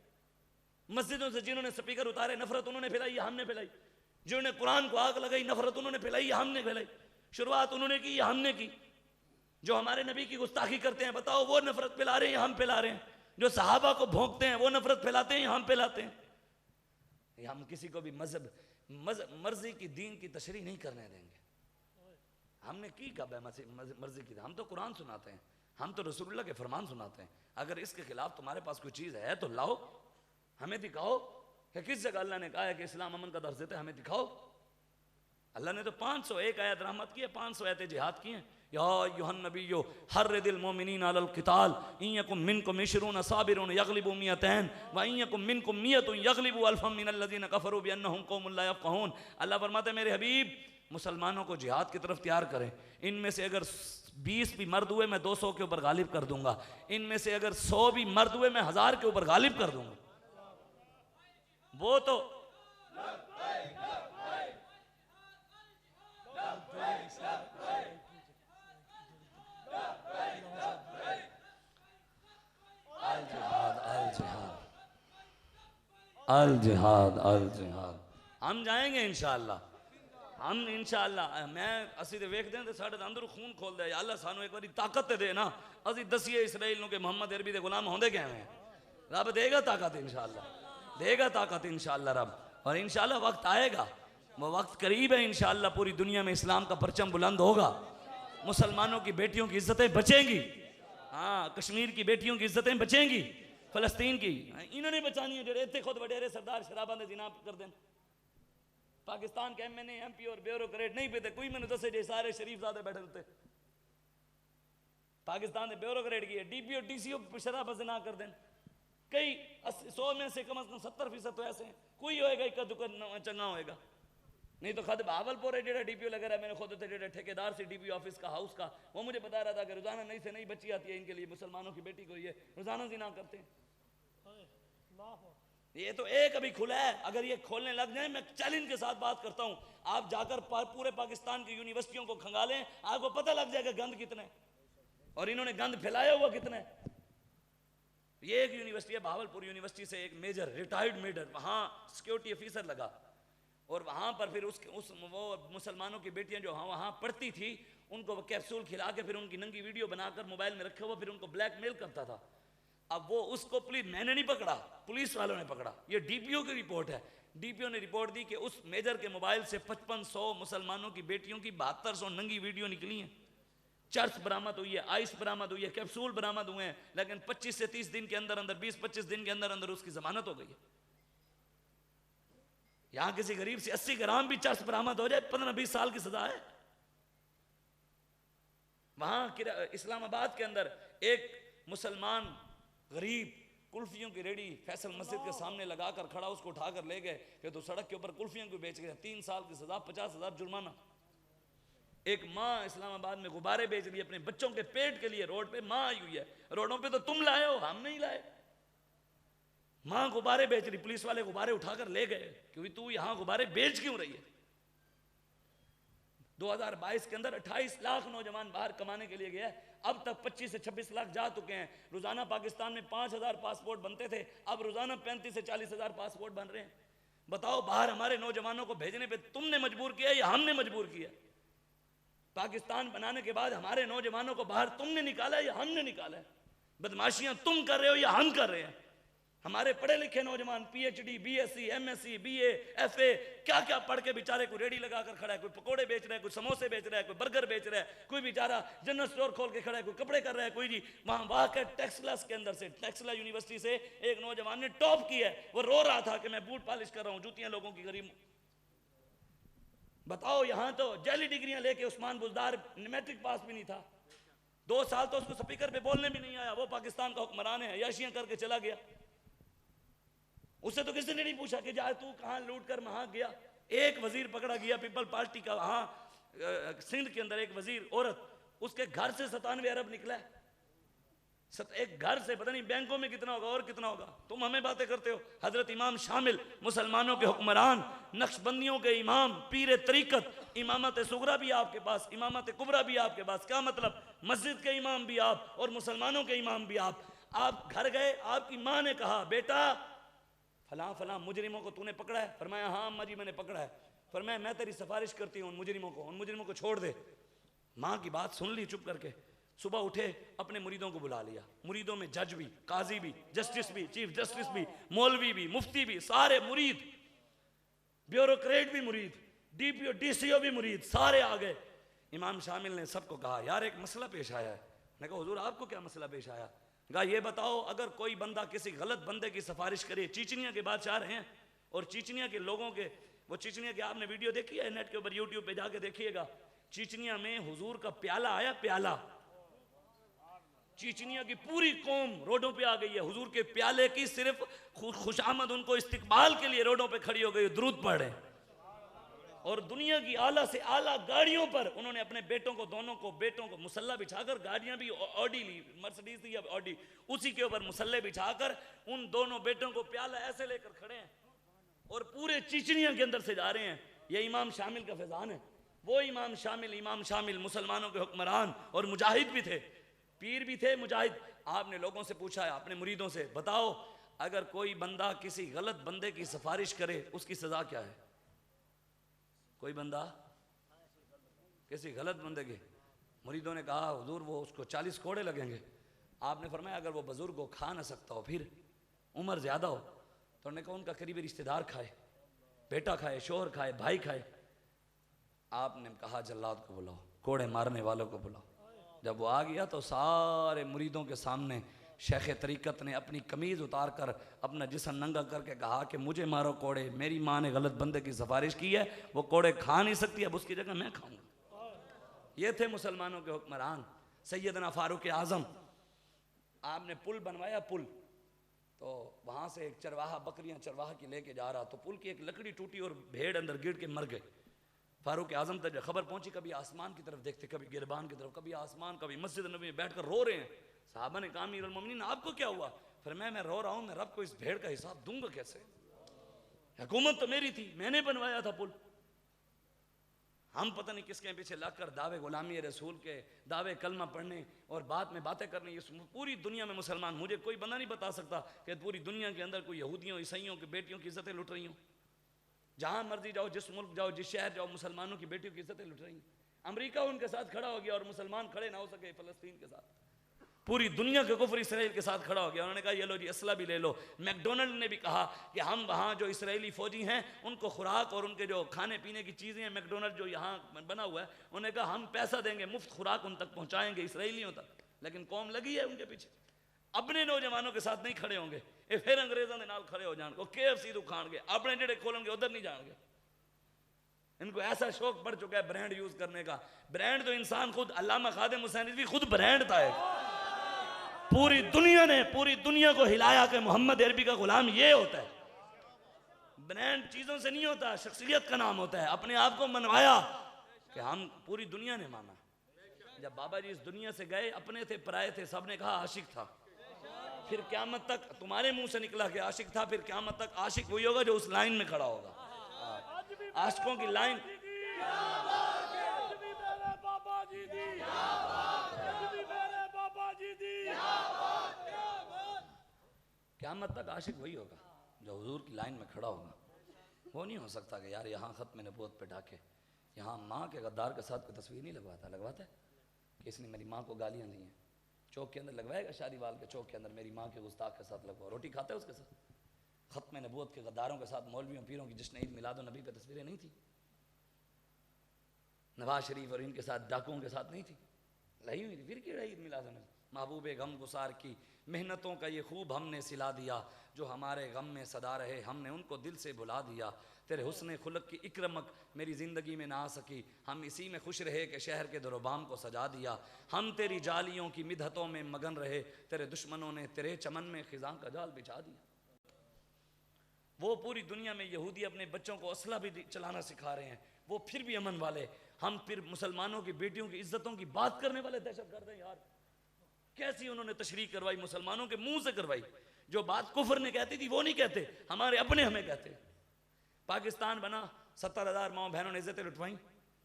मस्जिदों से जिन्होंने स्पीकर उतारे नफरत उन्होंने फैलाई है, हमने फैलाई। जिन्होंने कुरान को आग लगाई नफरत उन्होंने फैलाई है, हमने फैलाई। शुरुआत उन्होंने की या हमने की। जो हमारे नबी की गुस्ताखी करते हैं बताओ वो नफरत फैला रहे हैं, हम फैला रहे हैं। जो सहाबा को भोंकते हैं वो नफरत फैलाते हैं, हम फैलाते हैं। हम किसी को भी मजहब मर्जी की दीन की तशरीह नहीं करने देंगे। हमने की कब है मर्जी की? हम तो कुरान सुनाते हैं, हम तो रसूलुल्लाह के फरमान सुनाते हैं। अगर इसके खिलाफ तुम्हारे पास कोई चीज़ है तो लाओ, हमें दिखाओ कि किस जगह अल्लाह ने कहा है कि इस्लाम अमन का दर्ज देता है, हमें दिखाओ। अल्लाह ने तो 501 आयत रहमत की है, 500 आयतें जिहाद की हैं। या युहन नबीयो हर्रिदिल मोमिनीन अलल क़िताल इन यकुम मिनकुम इशरून साबिरून यगलिबू मियतैन व इन यकुम मिनकुम मियतुन यगलिबू अल्फम मिनल लज़ीना कफरू बिअन्नहुम कौमुन ला यफ़क़हून। अल्लाह फरमाते हैं मेरे हबीब मुसलमानों को जिहाद की तरफ तैयार करें। इनमें से अगर 20 भी मर्द हुए मैं 200 के ऊपर गालिब कर दूंगा। इनमें से अगर 100 भी मर्द हुए मैं 1000 के ऊपर गालिब कर दूंगा। वो तो अल जिहाद अल जिहाद हम जाएंगे इंशाअल्लाह। हम इंशाअल्लाह मैं असी तो वेखते हैं तो साढ़े अंदर खून खोल दे। अल्लाह सानू एक बारी ताकत दे ना, असी दसिए इसराइल के मोहम्मद अरबी के गुलाम होंदे क्या हैं। रब देगा ताकत इंशाअल्लाह, देगा ताकत इंशाअल्लाह रब। और इंशाअल्लाह वक्त आएगा, वो वक्त करीब है इंशाअल्लाह पूरी दुनिया में इस्लाम का परचम बुलंद होगा। मुसलमानों की बेटियों की इज्जतें बचेंगी। हाँ, कश्मीर की बेटियों की इज्जतें बचेंगी, फलस्तीन की इन्होंने बचानी है। जो इतने खुद वडेरे सरदार शराबा ने जिना कर दें। पाकिस्तान के MNA MP और ब्यूरोक्रेट नहीं पीते, कोई मैंने दसे जे सारे शरीफ ज़ादे बैठे होते। पाकिस्तान के ब्यूरोक्रेट की DPO DCO शराबा से ना कर दें। कई 100 में से कम 70% तो ऐसे हैं, कोई होएगा एक दुकान चंगा होएगा। नहीं तो खुद भावलपुर है जो DPO लगा रहा है। मैंने खुद जो ठेकेदार से DPO ऑफिस का हाउस का, वो मुझे बता रहा था कि रोजाना नई से नई बच्ची आती है इनके लिए, मुसलमानों की बेटी को ये रोजाना जिना करते हैं। ये तो एक अभी खुला है, अगर ये खोलने लग जाए मैं चैलेंज के साथ बात करता हूं, आप जाकर पूरे पाकिस्तान की यूनिवर्सिटियों को खंगालें, आपको पता लग जाएगा गंद कितने और इन्होंने गंद फैलाया हुआ कितने। ये एक यूनिवर्सिटी है भावलपुर यूनिवर्सिटी से एक मेजर रिटायर्ड मेजर वहां सिक्योरिटी ऑफिसर लगा और वहां पर फिर वो मुसलमानों की बेटियां जो वहां पढ़ती थी उनको कैप्सूल खिला के फिर उनकी नंगी वीडियो बनाकर मोबाइल में रखे हुआ फिर उनको ब्लैकमेल करता था। अब वो उसको पुलिस, मैंने नहीं पकड़ा, पुलिस वालों ने पकड़ा। ये DPO की रिपोर्ट है। DPO ने रिपोर्ट दी कि उस मेजर के मोबाइल से 5500 मुसलमानों की बेटियों की 7200 नंगी वीडियो निकली हैं। चर्च बरामद हुई है, आइस बरामद हुई है, कैप्सूल बरामद हुए हैं, लेकिन 25 से 30 दिन के अंदर अंदर 20-25 दिन के अंदर अंदर उसकी जमानत हो गई है। यहां किसी गरीब से 80 ग्राम भी चर्च बरामद हो जाए 15-20 साल की सजा है। वहां इस्लामाबाद के अंदर एक मुसलमान गरीब कुल्फियों की रेडी फैसल मस्जिद के सामने लगाकर खड़ा, उसको उठाकर ले गए कि तो सड़क के ऊपर कुल्फियों को बेच गया, 3 साल की सजा, 50,000 जुर्माना। एक माँ इस्लामाबाद में गुब्बारे बेच रही है अपने बच्चों के पेट के लिए, रोड पे माँ आई हुई है। रोडों पे तो तुम लाए हो, हम नहीं लाए। माँ गुब्बारे बेच रही, पुलिस वाले गुब्बारे उठाकर ले गए क्योंकि तू यहां गुब्बारे बेच क्यों रही है। 2022 के अंदर 28 लाख नौजवान बाहर कमाने के लिए गया है। अब तक 25 से 26 लाख जा चुके हैं। रोजाना पाकिस्तान में 5000 पासपोर्ट बनते थे, अब रोजाना 35 से 40,000 पासपोर्ट बन रहे हैं। बताओ बाहर हमारे नौजवानों को भेजने पे तुमने मजबूर किया या हमने मजबूर किया। पाकिस्तान बनाने के बाद हमारे नौजवानों को बाहर तुमने निकाला या हमने निकाला है। बदमाशियां तुम कर रहे हो या हम कर रहे हैं। हमारे पढ़े लिखे नौजवान PhD, BSc, MSc, BA, FA, क्या क्या पढ़ के बेचारे कोई रेडी लगा कर खड़ा है, कोई पकोड़े बेच रहा है, कोई समोसे बेच रहा है, कोई बर्गर बेच रहा है, कोई बेचारा जनरल स्टोर खोल के खड़ा है, कोई कपड़े कर रहा है, कोई जी वहां वाकई टेक्सला के अंदर से, टेक्सला यूनिवर्सिटी से एक नौजवान ने टॉप किया है, वो रो रहा था कि मैं बूट पॉलिश कर रहा हूं, जूतियां लोगों की गरीब। बताओ, यहां तो जाली डिग्रियां लेके उस्मान बुजदार मैट्रिक पास भी नहीं था, 2 साल तो उसको स्पीकर पे बोलने भी नहीं आया, वो पाकिस्तान का हुक्मरान है, अय्याशियां करके चला गया। उससे तो किसी ने नहीं पूछा कि जा तू कहां लूट कर वहां गया। एक वजीर पकड़ा गया पीपल पार्टी का, वहां सिंध के अंदर एक वजीर औरत, उसके घर से 97 अरब निकला है। एक घर से, पता नहीं बैंकों में कितना होगा और कितना होगा। तुम हमें बातें करते हो। हजरत इमाम शामिल, मुसलमानों के हुक्मरान, नक्शबंदियों के इमाम, पीर तरीकत, इमामत सुगरा भी आपके पास, इमामत कुबरा भी आपके पास। क्या मतलब, मस्जिद के इमाम भी आप और मुसलमानों के इमाम भी आप। आप घर गए, आपकी माँ ने कहा बेटा फलां फलां मुजरिमों को तूने पकड़ा है? फरमाया हाँ अम्मा जी मैंने पकड़ा है। फरमाया मैं तेरी सिफारिश करती हूँ उन मुजरिमों को छोड़ दे। माँ की बात सुन ली चुप करके। सुबह उठे, अपने मुरीदों को बुला लिया। मुरीदों में जज भी, काजी भी, जस्टिस भी, चीफ जस्टिस भी, मौलवी भी, मुफ्ती भी, सारे मुरीद, ब्यूरोक्रेट भी मुरीद, डीपीओ डीसीओ भी मुरीद, सारे आ गए। इमाम शामिल ने सबको कहा यार एक मसला पेश आया है। मैंने कहा हुजूर आपको क्या मसला पेश आया? कहा ये बताओ अगर कोई बंदा किसी गलत बंदे की सिफारिश करे, चीचनिया के बादशाह रहे हैं और चीचनिया के लोगों के, वो चीचनिया की आपने वीडियो देखी है नेट के ऊपर, यूट्यूब पे जाके देखिएगा। चीचनिया में हुजूर का प्याला आया, प्याला, चीचनिया की पूरी कौम रोडों पे आ गई है। हुजूर के प्याले की सिर्फ खुशामद उनको इस्तिकबाल के लिए रोडों पे खड़ी हो गई, दुरूद पढ़ रहे। और दुनिया की आला से आला गाड़ियों पर उन्होंने अपने बेटों को मुसल्ला बिछाकर, गाड़ियां भी ऑडी ली, मर्सिडीज थी या ऑडी, उसी के ऊपर मुसल्ले बिछाकर उन दोनों बेटों को प्याला ऐसे लेकर खड़े हैं और पूरे चीचनिया के अंदर से जा रहे हैं। ये इमाम शामिल का फैजान है। वो इमाम शामिल मुसलमानों के हुक्मरान और मुजाहिद भी थे, पीर भी थे, मुजाहिद। आपने लोगों से पूछा है, अपने मुरीदों से, बताओ अगर कोई बंदा किसी गलत बंदे की सिफारिश करे उसकी सजा क्या है? कोई बंदा किसी गलत बंदे के, मुरीदों ने कहा हुजूर वो उसको 40 कोड़े लगेंगे। आपने फरमाया अगर वो बुजुर्ग को खा ना सकता हो, फिर उम्र ज्यादा हो, तो उन्होंने कहा उनका करीबी रिश्तेदार खाए, बेटा खाए, शोहर खाए, भाई खाए। आपने कहा जल्लाद को बुलाओ, कोड़े मारने वालों को बुलाओ। जब वो आ गया तो सारे मुरीदों के सामने शेख तरीकत ने अपनी कमीज उतार कर अपना जिस्म नंगा करके कहा कि मुझे मारो कोड़े, मेरी माँ ने गलत बंदे की सिफारिश की है, वो कोड़े खा नहीं सकती, अब उसकी जगह मैं खाऊंगा। ये थे मुसलमानों के हुक्मरान, सैयदना फारूक आजम। आपने पुल बनवाया, पुल तो वहां से एक चरवाहा बकरियां चरवाहा की लेके जा रहा, तो पुल की एक लकड़ी टूटी और भेड़ अंदर गिर के मर गए। फारूक आजम तक खबर पहुंची, कभी आसमान की तरफ देखते, कभी गिरबान की तरफ, कभी आसमान, कभी मस्जिद नबी में बैठकर रो रहे हैं। साहबा ने कहा अमीरुल मोमिनीन आपको क्या हुआ? फिर मैं रो रहा हूं, मैं रब को इस भेड़ का हिसाब दूंगा कैसे? हुकूमत तो मेरी थी, मैंने बनवाया था पुल। हम पता नहीं किसके पीछे लगकर दावे गुलामी रसूल के, दावे कलमा पढ़ने और बाद में बातें करनी। पूरी दुनिया में मुसलमान, मुझे कोई बंदा नहीं बता सकता कि पूरी दुनिया के अंदर कोई यहूदियों ईसाइयों की बेटियों की इज्जतें लुट रही हूँ। जहां मर्जी जाओ, जिस मुल्क जाओ, जिस शहर जाओ, मुसलमानों की बेटियों की इज्जतें लुट रही हैं। अमेरिका उनके साथ खड़ा हो गया और मुसलमान खड़े ना हो सके फलस्तीन के साथ। पूरी दुनिया के कुफर इसराइल के साथ खड़ा हो गया। उन्होंने कहा ये लो जी असला भी ले लो। मैकडोनल्ड ने भी कहा कि हम वहाँ जो इसराइली फौजी हैं उनको खुराक और उनके जो खाने पीने की चीज़ें हैं, मैकडोनल्ड जो यहाँ बना हुआ है, उन्होंने कहा हम पैसा देंगे, मुफ्त खुराक उन तक पहुँचाएंगे इसराइलियों तक। लेकिन कौम लगी है उनके पीछे, अपने नौजवानों के साथ नहीं खड़े होंगे, ये फिर अंग्रेजों के नाल खड़े हो जान को, KFC दुकान के अपने जेड़े खोलेंगे उधर नहीं जाएंगे। इनको ऐसा शौक बढ़ चुका है ब्रांड यूज करने का। ब्रांड तो इंसान खुद, अल्लामा खादिम हुसैनी भी खुद ब्रांड था एक। पूरी दुनिया ने, पूरी दुनिया को हिलाया कि मोहम्मद अरबी का गुलाम ये होता है। ब्रांड चीजों से नहीं होता, शख्सियत का नाम होता है। अपने आप को मनवाया कि हम, पूरी दुनिया ने माना। जब बाबा जी इस दुनिया से गए, अपने थे पराए थे, सबने कहा आशिक था। फिर क़यामत तक तुम्हारे मुंह से निकला कि आशिक था, फिर क़यामत तक आशिक वही होगा जो उस लाइन में खड़ा होगा। आशिकों की लाइन, क़यामत तक आशिक वही होगा जो हुजूर की लाइन में खड़ा होगा। वो नहीं हो सकता कि यार यहाँ खत्म नबूवत पे ढाके, यहाँ माँ के गद्दार के साथ कोई तस्वीर नहीं लगवाता है कि इसने मेरी माँ को गालियाँ दी हैं, चौक के अंदर लगवाएगा शादीवाल के चौक के अंदर मेरी माँ के गुस्ताख के साथ लगवाओ, रोटी खाते हैं उसके साथ। खत्म नबूवत के गद्दारों के साथ मौलवियों पीरों की जश्न ईद मिलाद नबी पे तस्वीरें नहीं थी। नवाज शरीफ और इनके साथ डाकुओं के साथ नहीं थी, लाई हुई थी। फिर क्या ईद मिलाद नबी? महबूब गम गुसार की मेहनतों का ये खूब हमने सिला दिया, जो हमारे गम में सदा रहे हमने उनको दिल से भुला दिया। तेरे हुस्न खुलक की इकरमक मेरी ज़िंदगी में ना आ सकी, हम इसी में खुश रहे कि शहर के दरोबाम को सजा दिया। हम तेरी जालियों की मिदहतों में मगन रहे, तेरे दुश्मनों ने तेरे चमन में खिज़ां का जाल बिछा दिया। वो पूरी दुनिया में यहूदी अपने बच्चों को असला भी चलाना सिखा रहे हैं, वो फिर भी अमन वाले। हम फिर मुसलमानों की बेटियों की इज्जतों की बात करने वाले दहशतगर्द हैं यार। कैसी उन्होंने तशरीह करवाई, मुसलमानों के मुंह से करवाई। जो बात कुफर ने कहती थी वो नहीं कहते, हमारे अपने हमें कहते। पाकिस्तान बना, 70,000 माँ बहनों ने इज्जतें लुटवाई,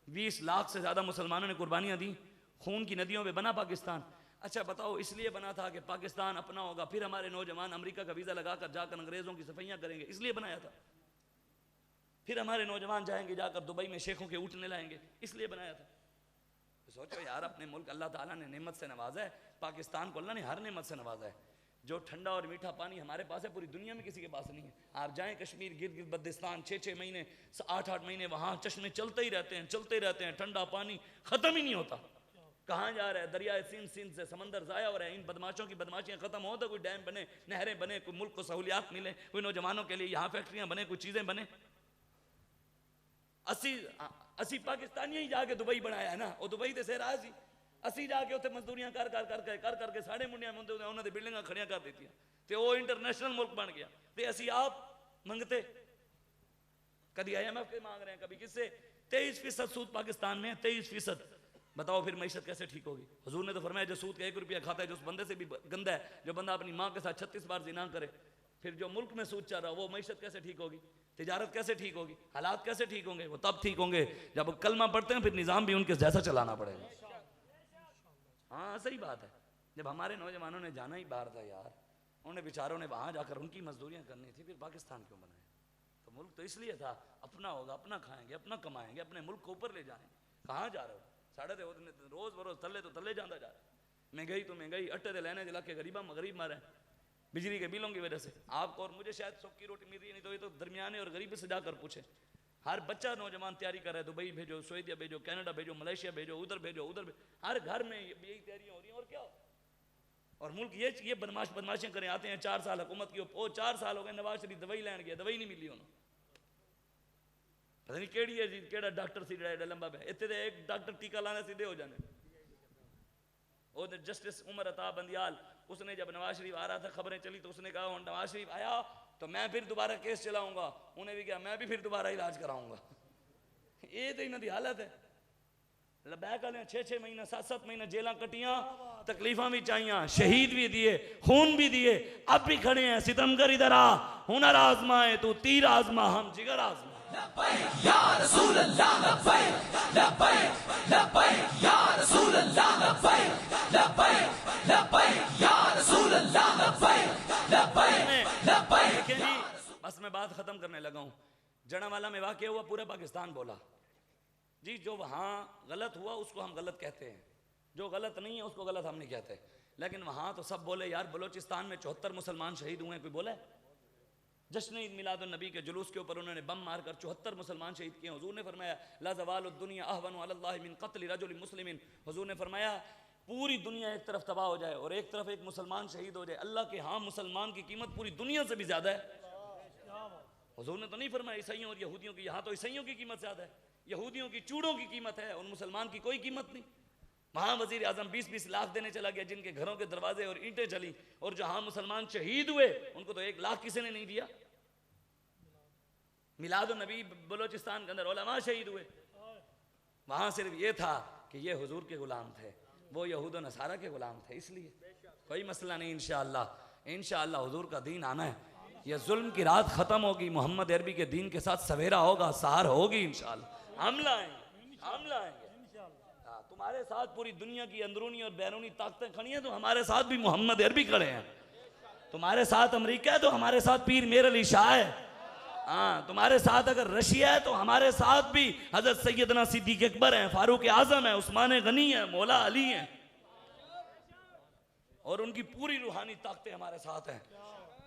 20 लाख से ज़्यादा मुसलमानों ने कुर्बानियाँ दी, खून की नदियों में बना पाकिस्तान। अच्छा बताओ, इसलिए बना था कि पाकिस्तान अपना होगा, फिर हमारे नौजवान अमेरिका का वीज़ा लगाकर जाकर अंग्रेज़ों की सफाइयाँ करेंगे, इसलिए बनाया था। फिर हमारे नौजवान जाएंगे जाकर दुबई में शेखों के ऊँटने लाएंगे, इसलिए बनाया था। तो सोचो यार, अपने मुल्क अल्लाह ताला ने नेमत से नवाजा है, पाकिस्तान को अल्लाह ने हर नेमत से नवाजा है। जो ठंडा और मीठा पानी हमारे पास है, पूरी दुनिया में किसी के पास नहीं है। आप जाएं कश्मीर, गिलगित बल्तिस्तान, 6-6 महीने 8-8 महीने वहाँ चश्मे चलते ही रहते हैं, चलते रहते हैं, ठंडा पानी ख़त्म ही नहीं होता। कहाँ जा रहा है? दरिया सिंध से समंदर ज़ाया हो रहा है। इन बदमाशों की बदमाशियाँ ख़त्म हो तो कोई डैम बने, नहरें बने, कोई मुल्क को सहूलियात मिले, कोई नौजवानों के लिए यहाँ फैक्ट्रियाँ बने, कोई चीज़ें बने। 80 पाकिस्तानियों ही जाके दुबई बनाया है ना, वो दुबई तो सह रहा सी। असी जाके उत्थे मजदूरियां कर करके साढ़े मुंडियां मुंडे उन्होंने बिल्डिंगां खड़ियां कर दित्तियां ते वो इंटरनेशनल मुल्क बन गया। ते असी आप मंगते, कभी IMF के मांग रहे हैं, कभी किससे। 23% सूद पाकिस्तान में है, 23%। बताओ फिर मईशत कैसे ठीक होगी? हुजूर ने तो फरमाया जो सूद का 1 रुपया खाता है, जो उस बंदे से भी गंदा है, जो बंदा अपनी माँ के साथ 36 बार जिना करे, फिर जो मुल्क में सूद चल रहा वो मईशत कैसे ठीक होगी? तिजारत कैसे ठीक होगी? हालात कैसे ठीक होंगे? वो तब ठीक होंगे जब कलमा पढ़ते हैं, फिर निज़ाम भी उनके जैसा चलाना पड़ेगा। हाँ सही बात है। जब हमारे नौजवानों ने जाना ही बाहर था यार, उन्हें बेचारों ने वहाँ जाकर उनकी मजदूरियाँ करनी थी, फिर पाकिस्तान क्यों बनाया? तो मुल्क तो इसलिए था, अपना होगा, अपना खाएंगे, अपना कमाएंगे, अपने मुल्क को ऊपर ले जाएंगे। कहाँ जा रहे हो? साढ़े रोज़ बरोज़ तले तो तले जाता जा रहा है। महंगाई तो महंगाई, अट्टे दे लेने जिला के गरीबा गरीब मारे बिजली के बिलों की वजह से। आपको और मुझे शायद सुख की रोटी मिल रही है, नहीं तो ये तो दरमियाने और गरीबी से जाकर पूछे। हर बच्चा नौजवान तैयारी कर रहा है, दुबई भेजो, सऊदीया भेजो, कनाडा भेजो, मलेशिया भेजो, उधर भेजो, उधर भेजो। हर घर में यही तैयारियां हो रही हैं। और क्या? और मुल्क ये बदमाशियां करें आते हैं। 4 साल हुकूमत की, वो 4 साल हो गए, नवाज शरीफ दवाई लैन गया, दवाई नहीं मिली उन्होंने। पता नहीं केड़ी है जी, केड़ा डॉक्टर सी जड़ा लंबा पे इतने एक डॉक्टर टीका लाने सीधे हो जाने। और जस्टिस उमर अता बंदियाल, उसने जब नवाज शरीफ आ रहा था, खबरें चली तो उसने कहा नवाज शरीफ आया तो मैं फिर दोबारा केस चलाऊंगा। उन्हें भी कहा मैं भी फिर दोबारा इलाज कराऊंगा। ये तो इन्हों की हालत है। लबैक वाले 6-6 महीना 7-7 महीना जेल कटियां, तकलीफा भी चाहिए, शहीद भी दिए, खून भी दिए, अब भी खड़े हैं। सितमगर इधर आ, हुनर आजमाए तू तीर आजमा, हम जिगर आजमा। लब्बैक या रसूल अल्लाह, लब्बैक लब्बैक लब्बैक या रसूल अल्लाह, लब्बैक लब्बैक लब्बैक या रसूल अल्लाह, लब्बैक लब्बैक लब्बैक। देखें जी, बस मैं बात खत्म करने लगा हूँ। जड़ावाला में वाक़या हुआ, पूरा पाकिस्तान बोला जी। जो वहाँ गलत हुआ उसको हम गलत कहते हैं, जो गलत नहीं है उसको गलत हम नहीं कहते। लेकिन वहाँ तो सब बोले यार, बलोचिस्तान में 74 मुसलमान शहीद हुए, कोई बोला है? जश्न ईद मिलाद नबी के जुलूस के ऊपर उन्होंने बम मारकर 74 मुसलमान शहीद किए। हुजूर ने फरमाया ला ज़वालुद दुनिया अहवनु अलल्लाहि मिन क़त्ल रजुल मुस्लिमिन। हुजूर ने फरमाया पूरी दुनिया एक तरफ तबाह हो जाए और एक तरफ एक मुसलमान शहीद हो जाए, अल्लाह के हाँ मुसलमान की कीमत पूरी दुनिया से भी ज़्यादा है। हुजूर ने तो नहीं फरमाया ईसाइयों और यहूदियों की, यहाँ तो ईसाइयों की कीमत ज़्यादा है, यहूदियों की चूड़ों की कीमत है और मुसलमान की कोई कीमत नहीं। वहाँ वज़ीर आज़म 20-20 लाख देने चला गया, जिनके घरों के दरवाजे और ईंटें चली, और जहाँ मुसलमान शहीद हुए उनको तो 1 लाख किसी ने नहीं दिया। मिलाद नबी बलोचिस्तान के अंदर उलमा शहीद हुए, वहाँ सिर्फ ये था कि ये हुजूर के गुलाम थे, वो यहूद व नसारा के गुलाम थे। इसलिए कोई मसला नहीं, इंशाअल्लाह हुजूर का दीन आना है। ये जुल्म की रात ख़त्म होगी, मोहम्मद अरबी के दीन के साथ सवेरा होगा, सहार होगी इंशाअल्लाह। हम लाएंगे। तुम्हारे साथ पूरी दुनिया की अंदरूनी और बैरूनी ताकतें खड़ी हैं, तो हमारे साथ भी मोहम्मद अरबी खड़े हैं। तुम्हारे साथ अमेरिका है तो हमारे साथ पीर मेर अली शाह है। हाँ, तुम्हारे साथ अगर रशिया है तो हमारे साथ भी हजरत सैयदना सिद्दीक अकबर हैं, फारूक आजम है, उस्मान गनी है, मौला अली हैं। और उनकी पूरी रूहानी ताकतें हमारे साथ हैं।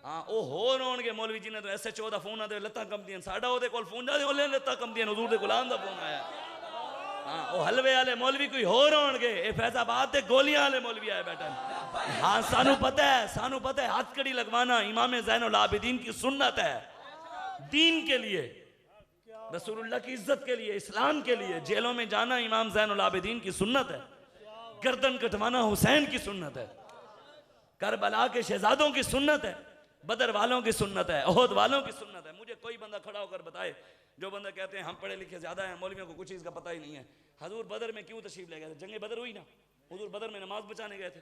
हाँ वो होर होणगे मौलवी जी ने तो SHO का फोन आते लत्तां कंबदियां, साडा ओदे कोल फोन जाते ओले लत्तां कंबदियां, हुजूर दे गुलाम दा फोन आया। हाँ वो हलवे वाले मौलवी कोई होर होणगे, ये फैजाबाद दे गोलियां वाले मौलवी आए बैठे। हाँ सानू पता है हथकड़ी लगवाना इमाम ज़ैनुल आबिदीन की सुन्नत है, दीन के लिए, रसूलुल्लाह की इज्जत के लिए, इस्लाम के लिए। जेलों में जाना इमाम ज़ैनुल आबिदीन की सुन्नत है, गर्दन कटवाना हुसैन की सुन्नत है, करबला के शहजादों की सुन्नत है, बदर वालों की सुन्नत है, ओहद वालों की सुन्नत है। मुझे कोई बंदा खड़ा होकर बताए, जो बंदा कहते हैं हम पढ़े लिखे ज्यादा हैं, मौलवियों को कुछ चीज़ का पता ही नहीं है। हजूर बदर में क्यों तशरीफ ले गए थे? जंगे बदर हुई ना, हुजूर बदर में नमाज बचाने गए थे,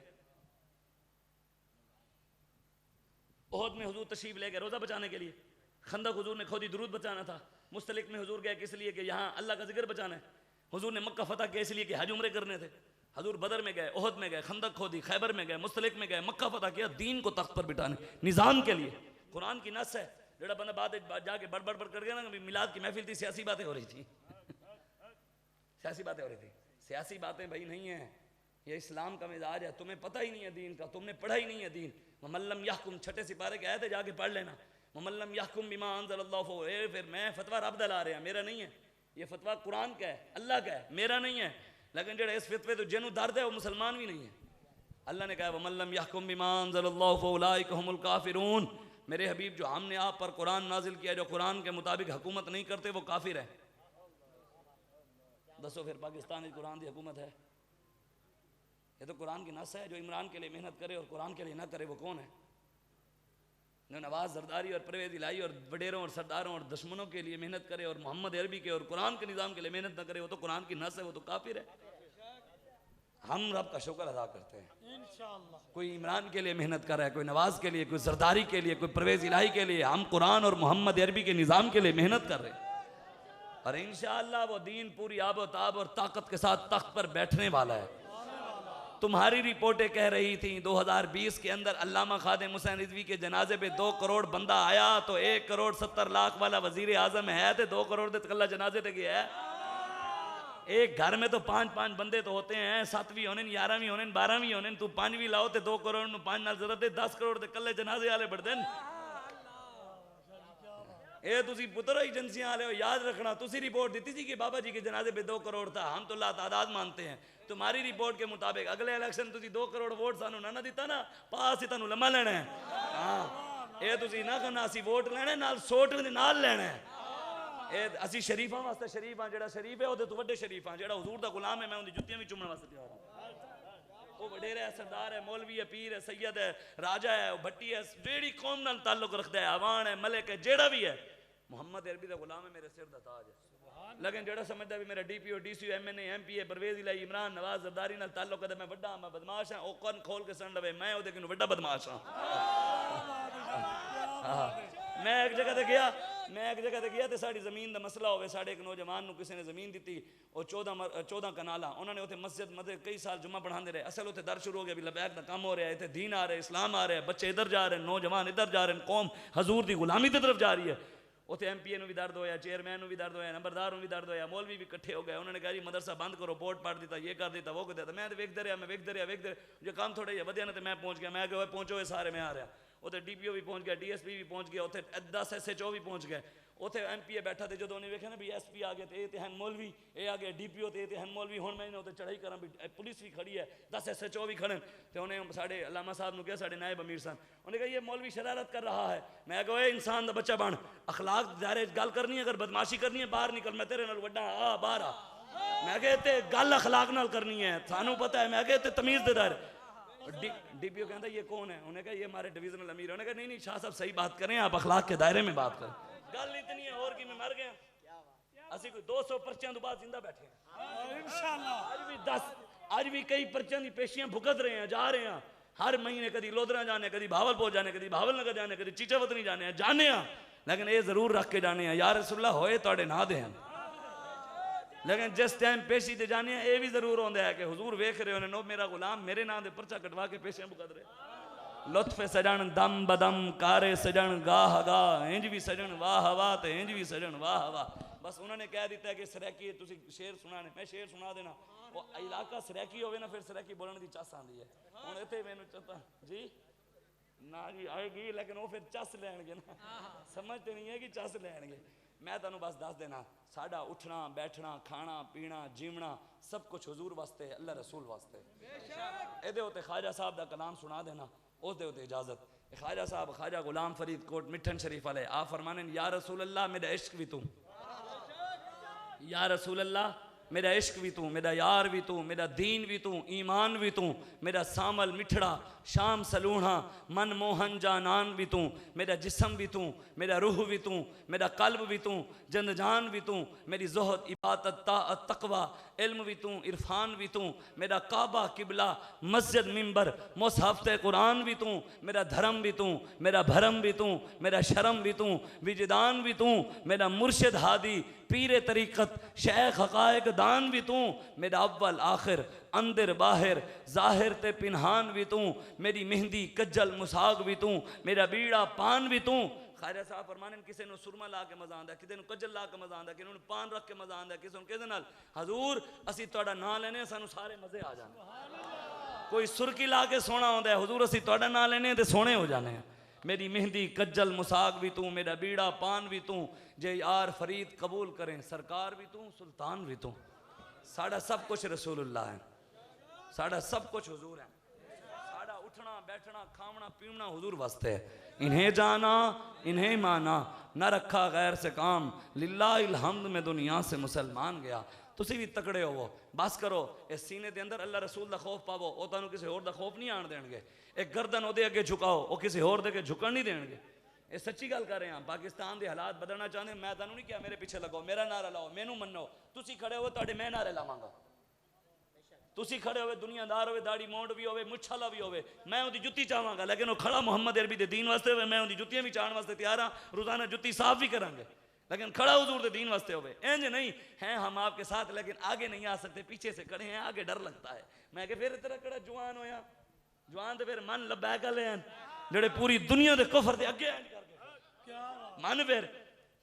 ओहद में हुजूर तशरीफ ले गए रोजा बचाने के लिए, खंदक हुजूर ने खुद ही दुरूद बचाना था, मुस्तलिक में हुजूर गए किस लिए कि यहाँ अल्लाह का जिक्र बचाना है, हुजूर ने मक्का फतह किया इसलिए कि हज उम्रे करने थे। हजूर बदर में गए, ओहद में गए, खंदक खोदी, खैबर में गए, मुस्तलिक में गए, मक्का फतह किया, दीन को तख्त पर बिठाने, निज़ाम के लिए। कुरान की नस है, जेड़ा बंदा बात जाके बड़ कर गया ना, मिलाद की महफिल थी, सियासी बातें हो रही थी सियासी बातें हो रही थी। सियासी बातें भाई नहीं है, ये इस्लाम का मिजाज है। तुम्हें पता ही नहीं है दीन का, तुमने पढ़ा ही नहीं है दीन। ममल्लम यहकुम, छठे सिपारे के आए थे, जाके पढ़ लेना। ममल्लम यहकुम बिमा अंज़लल्लाहु फहुव, फिर मैं फतवा रब दा ला रहा, मेरा नहीं है ये फतवा, कुरान का है, अल्लाह का है, मेरा नहीं है। लेकिन जेड़ा इस फतवे तो जिन्हों दर्द है वो मुसलमान भी नहीं है। अल्लाह ने कहा वमल्लम यहकुम बिमा अंज़लल्लाहु फउलाइका हुमुल काफिरून, मेरे हबीब जो हमने आप पर कुरान नाजिल किया, जो कुरान के मुताबिक हुकूमत नहीं करते वो काफिर है। दसो फिर पाकिस्तान में कुरान की हुकूमत है? ये तो कुरान की नस है। जो इमरान के लिए मेहनत करे और कुरान के लिए ना करे वो कौन है? जो नवाज जरदारी और परवेज इलाही और वडेरों और सरदारों और दुश्मनों के लिए मेहनत करे और मोहम्मद अरबी के और कुरान के निज़ाम के लिए मेहनत ना करे, वो तो कुरान की नस है, वो तो काफिर है। हम रब का शुक्र अदा करते हैं, इंशाअल्लाह। कोई इमरान के लिए मेहनत कर रहा है, कोई नवाज के लिए, कोई जरदारी के लिए, कोई परवेज इलाही के लिए, हम कुरान और मोहम्मद अरबी के निज़ाम के लिए मेहनत कर रहे हैं। और इंशाअल्लाह वो दीन पूरी आबो ताब और ताकत के साथ तख्त पर बैठने वाला है। तुम्हारी रिपोर्टें कह रही थी 2020 के अंदर अल्लामा खादिम हुसैन रिजवी के जनाजे पे 2 करोड़ बंदा आया, तो 1 करोड़ 70 लाख वाला वजीर आजम है, तो 2 करोड़ दे कल्ला जनाजे ते गया है। एक घर में तो 5-5 बंदे तो होते हैं, 7वीं होने, 11वीं होने, 12वीं होने, तू 5वीं लाओ तो 2 करोड़ 5 नाल जरूरत है, 10 करोड़ दे कल्ले जनाजे वाले बढ़ देन। ये तुसी पुत्र एजेंसियां वाले हो, याद रखना। तुसी रिपोर्ट दी थी कि बाबा जी के जनाजे पे 2 करोड़ था, हम तो लातादाद मानते हैं। तुम्हारी रिपोर्ट के मुताबिक अगले इलेक्शन तुसी 2 करोड़ वोट सानू ना दिता ना, पास ही तुहानू लम्मा लेना है। हाँ ये तुसी ना करना, असी वोट लेने नाल सोट दे नाल लेना है। ये असी शरीफां वास्ते शरीफ हां, जेड़ा शरीफ है ओदे तो वड्डे शरीफ हां, जेड़ा हुजूर दा गुलाम है मैं उनदी जुत्तियां भी चुमण वास्ते तैयार हां। वो वडेरा है, सरदार है, मौलवी है, पीर है, सैयद है, राजा है, भट्टी है, जेड़ी कौम नाल ताल्लुक रखदा है, अवान है, मलिक है, जेड़ा भी है, मोहम्मद अरबी दा गुलाम है, मेरे सिर दा ताज है। लेकिन जेड़ा समझदा भी मेरा DPO DCO MNA MPA Parvez इलाही इमरान नवाज जरदारी नाल ताल्लुक है, मैं वड्डा मैं बदमाश हां, ओ कन खोल के सुन लवे, मैं ओदे किनु वड्डा बदमाश हां। मैं एक जगह ते गया तो साड़ी जमीन का मसला होवे, साढ़े एक नौजवान को किसी ने जमीन दी, और 14 कनाला उन्होंने उत्थे मस्जिद मतलब कई साल जुम्मा पढ़ाते रहे। असल उत्थे दर शुरू हो गया भी लबैक का काम हो रहा है, इतने दीन आ रहे, इस्लाम आ रहा है, बच्चे इधर जा रहे हैं, नौजवान इधर जा रहे हैं, कौम हजूर की गुलामी की तरफ जा रही है। उत्थे MPA भी दर्द होया, चेयरमैन भी दर्द होया, नंबरदार भी दर्द होया, मौलवी भी इकट्ठे हो गए। उन्होंने कहा जी मदरसा बंद करो, बोर्ड पढ़ दिता, ये कर दिता, वो कर दिता। मैं तो वेखते रहा जो काम थोड़ा जिहा वधिया ना, तो मैं पहुँच गया। मैं कहा पहुँचो ये सारे, मैं आ रहा। उधर DPO भी पहुँच गया, DSP भी पहुँच गया, उधर 10 SHO भी पहुँच गए। उधर MPA बैठा थे, जो उन्हें वेखा ना भी SP आ गए, तो ये हैं मौलवी, ये आ गए DPO, तो ये हैं मौलवी। हुण मैं उधर चढ़ाई करा भी पुलिस भी खड़ी है, 10 SHO भी खड़े। तो उन्हें साढ़े अलामा साहब ने कहा, साढ़े नायब अमीर सन, उन्हें कहा ये मौलवी शरारत कर रहा है। मैं कहा इंसान का बच्चा बन, अखलाक दायरे गल करनी है, अगर बदमाशी करनी है बाहर निकल, मैं तेरे नाल वड्डा आ बाहर आ। मैं कहते गल अखलाक नाल करनी है, सानू पता है। मैं कहते तमीज दे दायरे। DPO कहता ये कौन है? उन्हें कहा ये हमारे डिविजनल अमीर। उन्हें कहा नहीं शाह साहब सही बात करें, आप अखलाक के दायरे में बात करें। गल इतनी है और कि मैं मर गया, असि कोई 200 पर्चियां तो बाद जिंदा बैठे इंशाअल्लाह। आज भी कई पर्चियां की पेशियां भुगत रहे हैं, जा रहे हैं हर महीने, कभी लोधरा जाने, कभी भावलपुर जाने, कभी भावलनगर जाने, कभी चीचावतनी जाने जाने, लेकिन ये जरूर रख के जाने या रसूलुल्लाह होए तुहाडे ना दे। लेकिन जिस टाइम पेशी ते जाने ये भी जरूर होंदा है कि हुजूर वेख रहे हो मेरा गुलाम मेरे नाम दे पर्चा कटवा के पेशियां भुगत रहे। लुत्फ सजन दम बदम कारे सजन गाह गा, इंज भी सजन वाह वाह, तो इंज भी सजन वाह वाह। बस उन्होंने कह दिता है कि सरैकी तुसी शेर सुनाने, मैं शेर सुना देना। वो इलाका सरैकी होवे ना, फिर सरैकी बोलने की चस आती है। हुण इत्थे मैनूं चता जी ना जी आएगी, लेकिन वो फिर चस लैणगे ना, समझते नहीं है कि चस लैणगे। मैं तुहानूं बस दस देना, साडा उठना बैठना खाना पीना जीवना सब कुछ हुजूर वास्ते, अल्लाह रसूल वास्ते। इहदे उत्ते ख्वाजा साहब दा कलाम सुना देना, उस दे उत्ते इजाजत। ख्वाजा साहब ख्वाजा गुलाम फरीद कोट मिठन शरीफ वाले आप फरमाने, या रसूल अल्लाह मेरा इश्क भी तू, या रसूल अल्लाह मेरा इश्क भी तू, मेरा यार भी तू, मेरा दीन भी तू, ईमान भी तू, मेरा सामल मिठड़ा शाम सलूहा मन मोहन जानान भी तू, मेरा जिस्म भी तू, मेरा रूह भी तू, मेरा कल्ब भी तू, जंद जान भी तू, मेरी ज़ोहद इबादत ताअत तकवा इल्म भी तू, इरफान भी तू, मेरा काबा किबला मस्जिद मिंबर मुसहफ़ कुरान भी तू, मेरा धर्म भी तू, मेरा भरम भी तू, मेरा शर्म भी तू, विजदान भी तू, मेरा मुर्शिद हादी पीर तरीक़त शेख हक़ाइक़ दान भी तू, मेरा अव्वल आखिर अंदर बाहर ज़ाहिर ते पिनहान भी तू, मेरी मेहंदी कज्जल मुसाग भी तू, मेरा बीड़ा पान भी तू। ख्वाजा साहब फरमाने, किसी ने सुरमा ला के मजा आंदा, किसी ने कज्जल ला के मजा आंदा, किसी ने पान रख के मजा आंदा, किसी ने किहदे नाल। हजूर असी तुहाडा नाम लेने सानू सारे मजे आ जाने। कोई सुरकी ला के सोना आंदा है, हुजूर असी तुहाडा नाम लेने ते सोने हो जाने हैं। मेरी मेहंदी कज्जल मुसाग भी तू, मेरा बीड़ा पान भी तू, जे यार फरीद कबूल करें सरकार भी तू, सुल्तान भी तू। साड़ा सब कुछ रसूलुल्लाह है, साड़ा सब कुछ हुजूर है, साड़ा उठना बैठना खावना पीवना हुजूर वास्ते है। इन्हें जाना इन्हें माना, न रखा गैर से काम, लिल्लाहिल हम्द में दुनिया से मुसलमान गया। तुसी भी तकड़े होवो, बस करो इस सीने के अंदर अल्लाह रसूल दा खौफ पावो, वो तुहानू किसी होर दा खौफ नहीं आन देणगे। एक गर्दन ओदे अगे झुकाओ, वो किसी होर दे अगे झुकण नहीं देणगे। ये सच्ची गल कर रहे हैं। पाकिस्तान के हालात बदलना चाहते, मैं तुहानू नहीं किया मेरे पीछे लगो, मेरा नारा लाओ, मैनू मनो। तुसी खड़े हो तुहाडे मैं नारे लावांगा, तुसी खड़े होवे दुनियादार होवे दाढ़ी मोंड भी होवे मुछाला भी होवे, मैं उहदी जुत्ती चाहांगा, लेकिन वो खड़ा मुहम्मद अरबी दे दीन वास्ते होवे, मैं उहदी जुत्तियां भी चाहण वास्ते तैयार हाँ, रोजाना जुत्ती साफ भी करांगे, लेकिन खड़ा हुजूर दे दीन वास्ते होवे। इंज नहीं हैं हम आपके साथ लेकिन आगे नहीं आ सकते, पीछे से खड़े हैं, आगे डर लगता है। मैं कि फिर तेरा कड़ा जवान होया, जवान तो फिर मन लबैक वाले हैं जेड़े पूरी दुनिया के कुफर दे अगे मन। फिर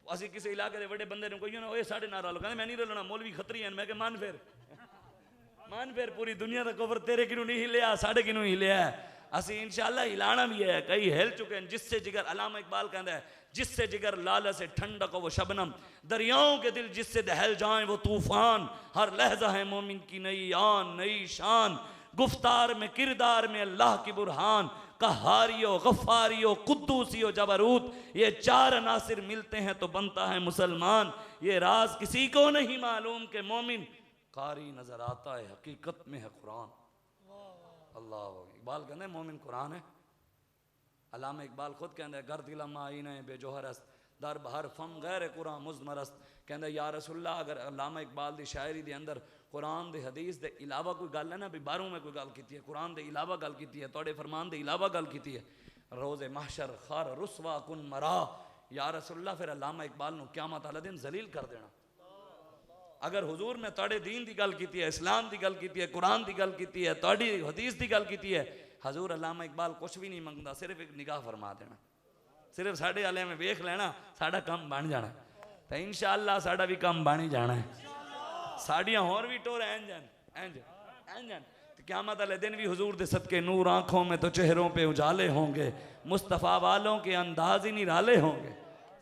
असी किसी इलाके के बड़े बंदे ने कोई ना ओए साढ़े नारा लो, कहंदे मैं नहीं रलना, मौलवी खतरी हैं। मैं कि मन फिर पूरी दुनिया का कुफर तेरे किनू नहीं हिलिया, साढ़े किनू हिलिया है। असी इंशाअल्लाह हिलाना भी है, कई हिल चुके हैं। जिससे जिगर, अलामा इकबाल कहता है, जिससे जिगर लाला से ठंडक हो वो शबनम, दरियाओं के दिल जिससे दहल जाए वो तूफान, हर लहजा है मोमिन की नई आन नई शान, गुफ्तार में किरदार में अल्लाह की बुरहान, कहारियो गफ्फारियो कुद्दूसियो जबरूत, ये चार अनासिर मिलते हैं तो बनता है मुसलमान। ये राज किसी को नहीं मालूम के मोमिन कारी नजर आता है, हकीकत में है कुरान। अल्लाह इकबाल कहते हैं मोमिन कुरान है। अलामा इकबाल खुद कहते हैं, गर्द इलम आईने बेजोहरस्त दर बहर फम गैर कुरान मुजमरस्त। कहते या रसूलल्लाह, अगर अलामा इकबाल की शायरी के अंदर कुरान दे हदीस दे इलावा कोई गल है ना, भी बाहरों में कोई गल की है, कुरान दे इलावा गल की है, तोड़े फरमान दे इलावा गल की है, रोज़े महशर खर रुसवा कुन मरा, या रसूलल्लाह फिर अलामा इकबाल नूं क़यामत वाले दिन जलील कर देना। अगर हुजूर ने तोड़े दीन की गल की है, इस्लाम की गल की है, कुरान की गल की है, तोड़ी हदीस की गल की है, हजूर अलामा इकबाल कुछ भी नहीं मंगता, सिर्फ एक निगाह फरमा देना, सिर्फ साढ़े वाले में वेख लेना, साड़ा काम बन जाना। तो इंशाअल्लाह साड़ा भी काम बन ही जाना है। साड़ियाँ होर भी टोर इंज इंज क़यामत वाले दिन भी हुजूर दे सदके नूर आँखों में तो चेहरों पे उजाले होंगे, मुस्तफ़ा वालों के अंदाज ही निराले होंगे।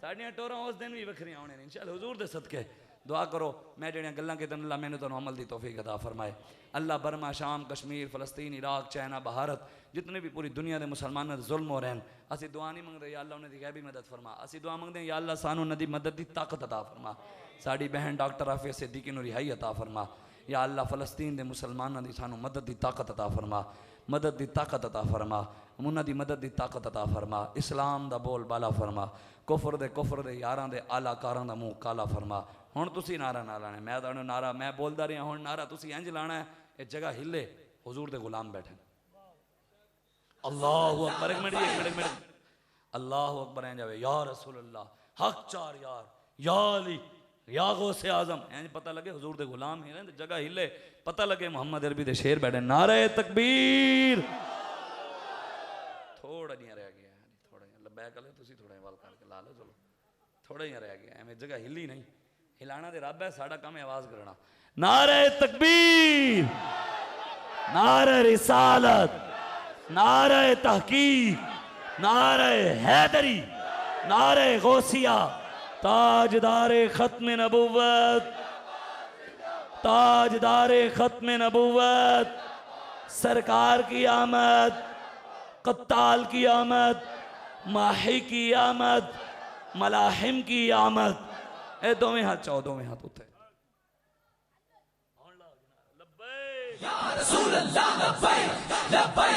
साड़ियाँ टोरां उस दिन भी वखरियां होने इंशाअल्लाह हुजूर दे सदके। दुआ करो मैं जड़ियाँ गल्लां कीतियां अल्लाह मैंने तो अमल की तौफीक अता फरमाए। अल्लाह बर्मा शाम कश्मीर फ़लस्तीन इराक चाइना भारत जितने भी पूरी दुनिया के मुसलमानों जुल्म हो रहे हैं, असी दुआ नहीं मंगते या अल्लाह उन्हें गैबी मदद फरमा, असी दुआ मंगते हैं या अल्लाह सानू उन्हें मदद की ताकत अता फरमा। साड़ी बहन डॉक्टर आफिया सिद्दीकी नूं रिहाई अता फरमा। या अल्लाह फ़लस्तीन के मुसलमानों की सानू मदद की ताकत अता फरमा, मदद की ताकत अता फरमा, उन्होंने मदद की ताकत अता फरमा। इस्लाम का बोल बाला फरमा, कुफर दे यारां दे आलाकारां दा मुँह काला फरमा। हुण तुसी नारा ना लाना, मैं तुहानू नारा मैं बोलता रहा, हुण नारा तुसी इंज लाना है, ये जगह हिले हुजूर दे गुलाम बैठे। अल्लाहु अकबर, एक मिनट अल्लाहु अकबर इंज आवे, या रसूल अल्लाह हक चार यार, या अली या गौसे आजम, इंज पता लगे हुजूर दे गुलाम हिले, जगह हिले, पता लगे मोहम्मद अरबी दे शेर बैठे। नारे तकबीर। थोड़ा जिहा रह गया, थोड़ा जिहा लब्बैक ले, तुसी थोड़ा वाल करके ला लो, चलो थोड़ा जिहा रह गया, एवं जगह हिली नहीं, हिलाना दे रब है, साड़ा काम है आवाज करना। नारे तकबीर, नारे रिसालत, नारे तहकीक, नारे हैदरी, नारे गौसिया, ताजदारे खत्म नबुव्वत, ताजदारे खत्म नबुव्वत, सरकार की आमद, कत्ताल की आमद, माही की आमद, मलाहिम की आमद। ए दोवें हाथ चाहो, दोवें हाथ उठे। Ya Rasulullah, labbaik, labbaik.